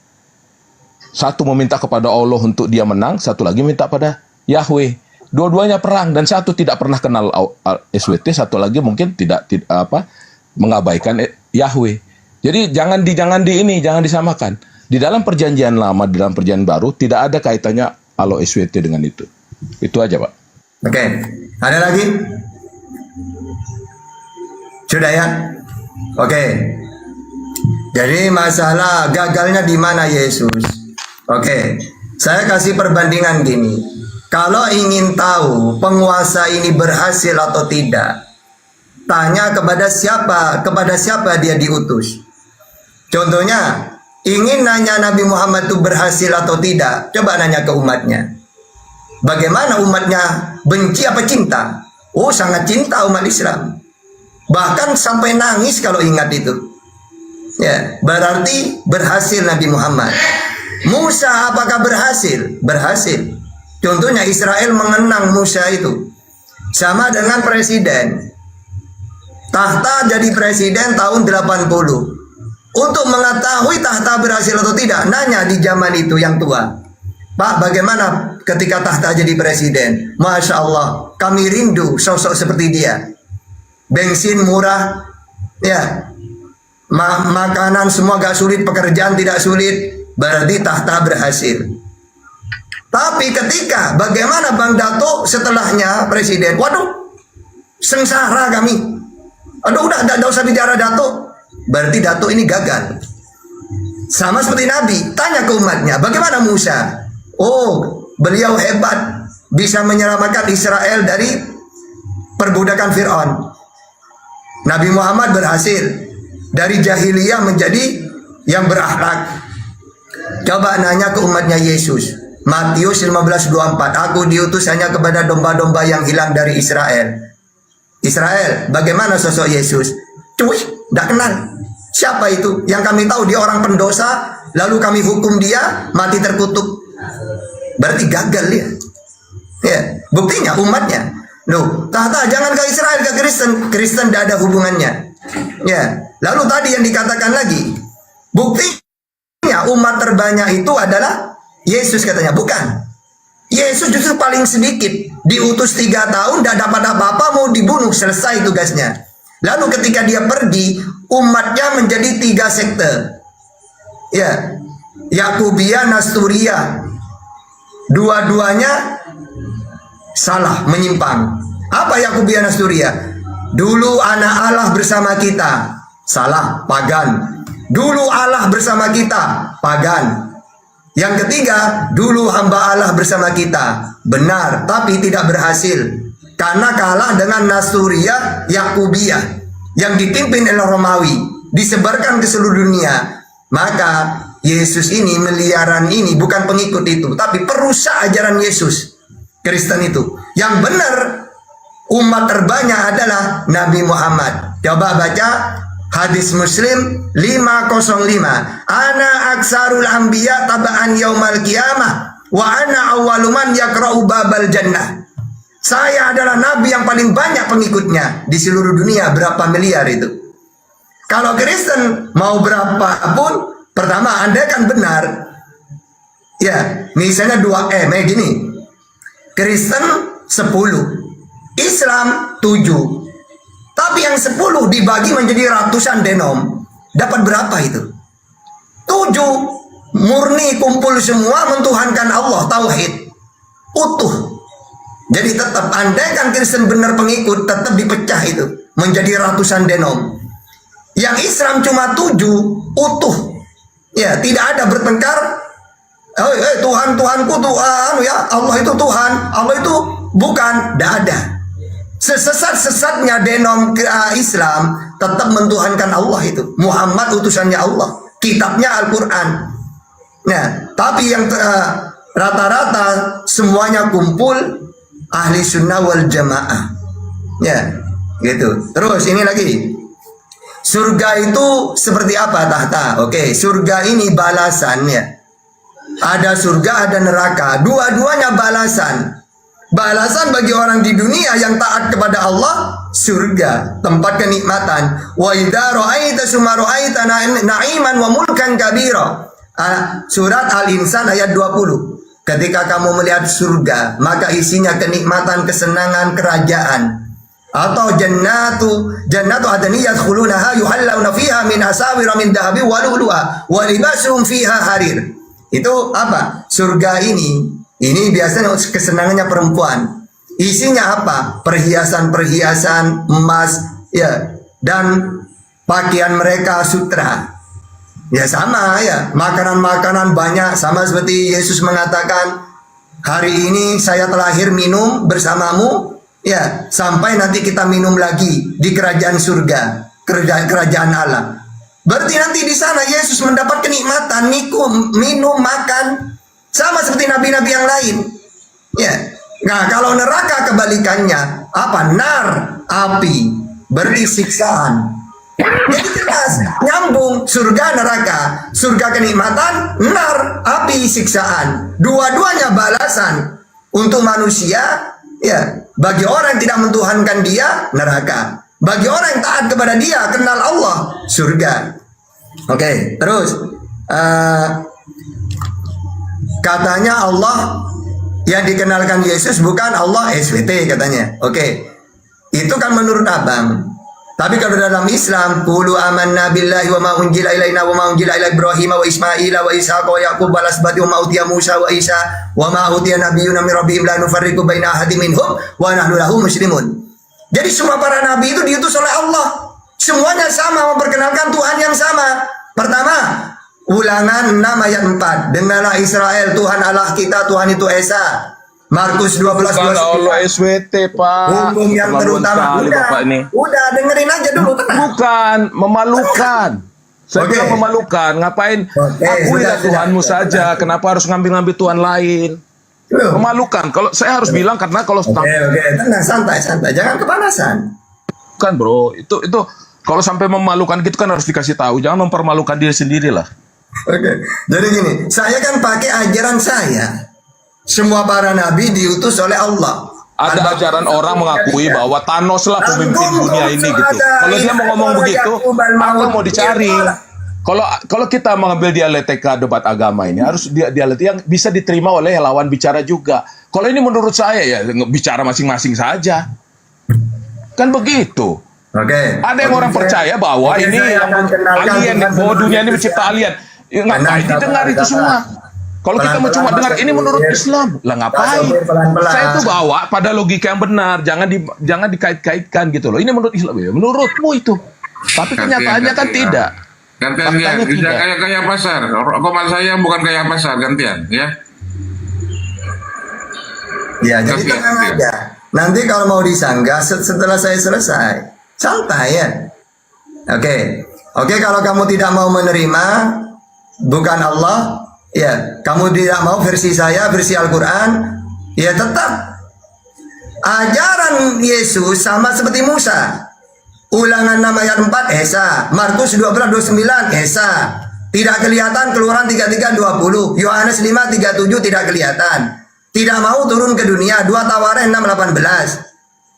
Satu meminta kepada Allah untuk dia menang, satu lagi minta pada Yahweh. Dua-duanya perang dan satu tidak pernah kenal SWT, satu lagi mungkin tidak mengabaikan Yahweh. Jadi jangan disamakan. Di dalam perjanjian lama, di dalam perjanjian baru tidak ada kaitannya Allah SWT dengan itu. Itu aja, Pak. Oke. Ada lagi? Sudah ya? Oke. Jadi masalah gagalnya di mana Yesus? Oke, saya kasih perbandingan gini. Kalau ingin tahu penguasa ini berhasil atau tidak, tanya kepada siapa dia diutus. Contohnya, ingin nanya Nabi Muhammad itu berhasil atau tidak, coba nanya ke umatnya. Bagaimana umatnya, benci apa cinta? Oh, sangat cinta umat Islam. Bahkan sampai nangis kalau ingat itu. Ya, berarti berhasil Nabi Muhammad. Musa apakah berhasil? Berhasil. Contohnya Israel mengenang Musa itu. Sama dengan presiden. Tahta jadi presiden tahun 80. Untuk mengetahui Tahta berhasil atau tidak, nanya di zaman itu yang tua. Pak, bagaimana ketika Tahta jadi presiden? Masya Allah, kami rindu sosok seperti dia. Bensin murah, ya. Makanan semua gak sulit, pekerjaan tidak sulit, berarti Tahta berhasil. Tapi ketika bagaimana Bang Dato setelahnya presiden, waduh, sengsara kami. Aduh, udah gak usah bicara Dato, berarti Dato ini gagal. Sama seperti Nabi, tanya ke umatnya, bagaimana Musa? Oh, beliau hebat, bisa menyelamatkan Israel dari perbudakan Fir'aun. Nabi Muhammad berhasil dari jahiliyah menjadi yang berakhlak. Coba nanya ke umatnya Yesus. Matius 15:24. Aku diutus hanya kepada domba-domba yang hilang dari Israel. Israel, bagaimana sosok Yesus? Cuy, tidak kenal. Siapa itu? Yang kami tahu dia orang pendosa, lalu kami hukum dia mati terkutuk. Berarti gagal dia. Ya, buktinya umatnya. Loh, Tahta jangan ke Israel, ke Kristen. Kristen tidak ada hubungannya. Ya, lalu tadi yang dikatakan lagi, buktinya umat terbanyak itu adalah Yesus katanya, bukan. Yesus justru paling sedikit, diutus 3 tahun, tidak dapat apa-apa, mau dibunuh, selesai tugasnya. Lalu ketika dia pergi, umatnya menjadi 3 sekte. Ya, Yakubia, Nasturia, dua-duanya salah, menyimpang. Apa Yakubia, Nasturia? Dulu anak Allah bersama kita, salah, pagan. Dulu Allah bersama kita, pagan. Yang ketiga, dulu hamba Allah bersama kita, benar, tapi tidak berhasil. Karena kalah dengan Nasturia, Yakubia, yang dipimpin oleh Romawi, disebarkan ke seluruh dunia. Maka Yesus ini, miliaran ini bukan pengikut itu, tapi perusak ajaran Yesus, Kristen itu. Yang benar, umat terbanyak adalah Nabi Muhammad. Coba baca hadis Muslim 505. Ana aksarul anbiya taba'an yaumal qiyamah wa ana awwaluman yakra'u babal jannah. Saya adalah nabi yang paling banyak pengikutnya di seluruh dunia. Berapa miliar itu? Kalau Kristen mau berapapun, pertama Anda kan benar. Ya, misalnya 2M gini. Kristen 10, Islam 7. Tapi yang 10 dibagi menjadi ratusan denom. Dapat berapa itu? 7 murni kumpul semua mentuhankan Allah, tauhid. Utuh. Jadi tetap andaikan Kristen benar pengikut, tetap dipecah itu menjadi ratusan denom. Yang Islam cuma 7 utuh. Ya, tidak ada bertengkar. Tuhan Tuhanku Tuhan, ya Allah itu Tuhan, Allah itu bukan, tidak ada. Sesesat-sesatnya denom Islam tetap mentuhankan Allah itu. Muhammad utusannya Allah, kitabnya Al-Quran. Nah, tapi yang rata-rata semuanya kumpul ahli sunnah wal jamaah. Ya, gitu. Terus ini lagi. Surga itu seperti apa tahta? Oke, surga ini balasannya. Ada surga, ada neraka. Dua-duanya balasan. Balasan bagi orang di dunia yang taat kepada Allah, surga, tempat kenikmatan. Wa idza ra'aita summa ra'aita na'iman wa mulkan kabira. Surat Al-Insan ayat 20. Ketika kamu melihat surga, maka isinya kenikmatan, kesenangan, kerajaan. Atau jannatu adni yadkhulunaha yuhallawna fiha min asawira min dhahabi wa lu'lu'a wa libasuhum fiha harir. Itu apa? Surga ini biasanya kesenangannya perempuan. Isinya apa? Perhiasan-perhiasan emas, ya, dan pakaian mereka sutra. Ya sama ya, makanan-makanan banyak, sama seperti Yesus mengatakan, hari ini saya terlahir minum bersamamu, ya, sampai nanti kita minum lagi di kerajaan surga, kerajaan Allah. Berarti nanti di sana Yesus mendapat kenikmatan, minum, makan, sama seperti nabi-nabi yang lain. Ya. Nah, kalau neraka kebalikannya, apa? Nar, api, berarti siksaan. Jadi jelas, nyambung, surga neraka, surga kenikmatan, nar, api, siksaan. Dua-duanya balasan untuk manusia, ya. Bagi orang yang tidak mentuhankan dia, neraka. Bagi orang yang taat kepada dia, kenal Allah, surga. Oke, terus katanya Allah yang dikenalkan Yesus bukan Allah SWT katanya. Oke, itu kan menurut abang. Tapi kalau dalam Islam, qulu amanna billahi wa ma unzila ilaina wa ma unzila ila Ibrahim wa Ismail wa Ishaq wa Yaqub wa asbati wa ma utiya Musa wa Isa wa ma utiya nabiyyuna min rabbihim la nufarriqu baina ahadin minhum wa nahnu lahu muslimun. Jadi semua para nabi itu diutus oleh Allah. Semuanya sama, memperkenalkan Tuhan yang sama. Pertama, Ulangan 6 ayat 4. Dengarlah Israel, Tuhan Allah kita, Tuhan itu Esa. Markus 12 Allah SWT, Pak. Hukum yang terutama. Udah dengerin aja dulu, tenang. Bukan, memalukan. Saya bilang memalukan. Ngapain? Akuilah Tuhanmu saja. Kenapa harus ngambil-ngambil Tuhan lain? Memalukan. Kalau saya harus bilang karena kalau tenang, santai, jangan kepanasan. Bukan, bro. Itu kalau sampai memalukan gitu kan harus dikasih tahu. Jangan mempermalukan diri sendiri lah. Oke. Jadi gini, saya kan pakai ajaran saya. Semua para nabi diutus oleh Allah. Ada ajaran orang mengakui bahwa Thanos lah pemimpin dunia ini gitu. Kalau dia mau ngomong begitu, aku mau dicari. Kalau kita mengambil dialektika debat agama ini harus dialektika yang bisa diterima oleh lawan bicara juga. Kalau ini menurut saya ya bicara masing-masing saja. Kan begitu. Ada yang orang percaya bahwa ini alien, bahwa dunia ini mencipta alien. Ngapain didengar itu semua? Kalau kita mau cuma dengar ini menurut Islam, lah ngapain? Saya itu bawa pada logika yang benar, jangan dikait-kaitkan gitu loh. Ini menurut Islam ya, menurutmu itu. Tapi kenyataannya kan tidak. Gantian, tidak kayak pasar. Komal saya bukan kayak pasar, gantian ya. Ya, jadi tenang aja. Nanti kalau mau disanggah setelah saya selesai, santai ya. Oke, kalau kamu tidak mau menerima bukan Allah, ya, kamu tidak mau versi saya, versi Al-Quran, ya tetap ajaran Yesus sama seperti Musa. Ulangan 6 ayat 4 Esa, Markus 12:29 Esa. Tidak kelihatan, Keluaran 33:20, Yohanes 5:37 tidak kelihatan. Tidak mau turun ke dunia, 2 Tawarin 6:18.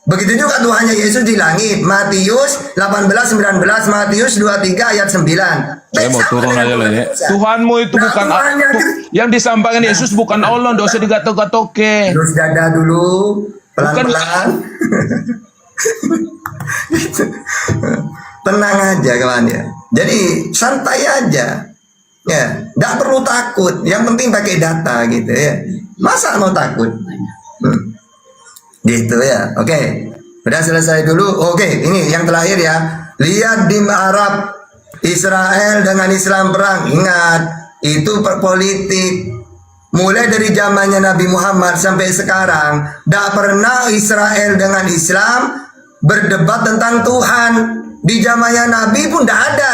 Begitu juga Tuhannya Yesus di langit, Matius 18:19, Matius 23 ayat 9. Saya mau turun aja lah ya. Tuhanmu itu bukan yang disampaikan Yesus bukan Allah, nggak usah digatok-gatoke. Terus dada dulu, pelan-pelan. Tenang aja kawan ya. Jadi santai aja. Ya, nggak perlu takut. Yang penting pakai data gitu ya. Masa mau takut? Gitu ya. Oke. Udah selesai dulu. Oke, ini yang terakhir ya. Lihat di Arab Israel dengan Islam perang. Ingat, itu politik. Mulai dari zamannya Nabi Muhammad sampai sekarang, tidak pernah Israel dengan Islam berdebat tentang Tuhan. Di zamannya Nabi pun tidak ada.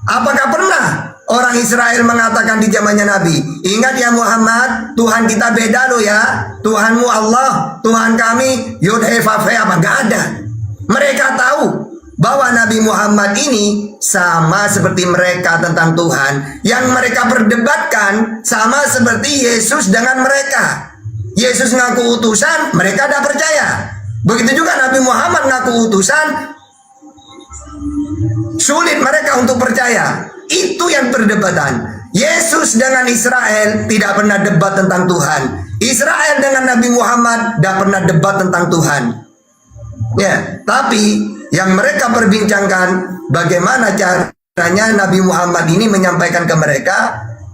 Apakah pernah orang Israel mengatakan di zamannya Nabi, ingat ya Muhammad, Tuhan kita beda loh ya. Tuhanmu Allah, Tuhan kami Yud He Vav He, apa? Gak ada. Mereka tahu bahwa Nabi Muhammad ini sama seperti mereka tentang Tuhan. Yang mereka perdebatkan sama seperti Yesus dengan mereka. Yesus ngaku utusan, mereka tidak percaya. Begitu juga Nabi Muhammad ngaku utusan, sulit mereka untuk percaya. Itu yang perdebatan. Yesus dengan Israel tidak pernah debat tentang Tuhan. Israel dengan Nabi Muhammad tidak pernah debat tentang Tuhan. Ya, tapi yang mereka perbincangkan bagaimana caranya Nabi Muhammad ini menyampaikan ke mereka,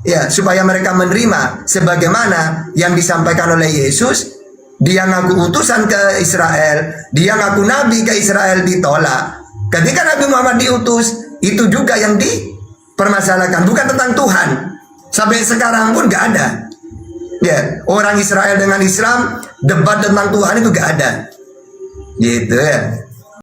ya, supaya mereka menerima sebagaimana yang disampaikan oleh Yesus. Dia ngaku utusan ke Israel, dia ngaku nabi ke Israel, ditolak. Ketika Nabi Muhammad diutus, itu juga yang dipermasalahkan, bukan tentang Tuhan. Sampai sekarang pun gak ada. Ya, orang Israel dengan Islam debat tentang Tuhan itu gak ada. Gitu ya.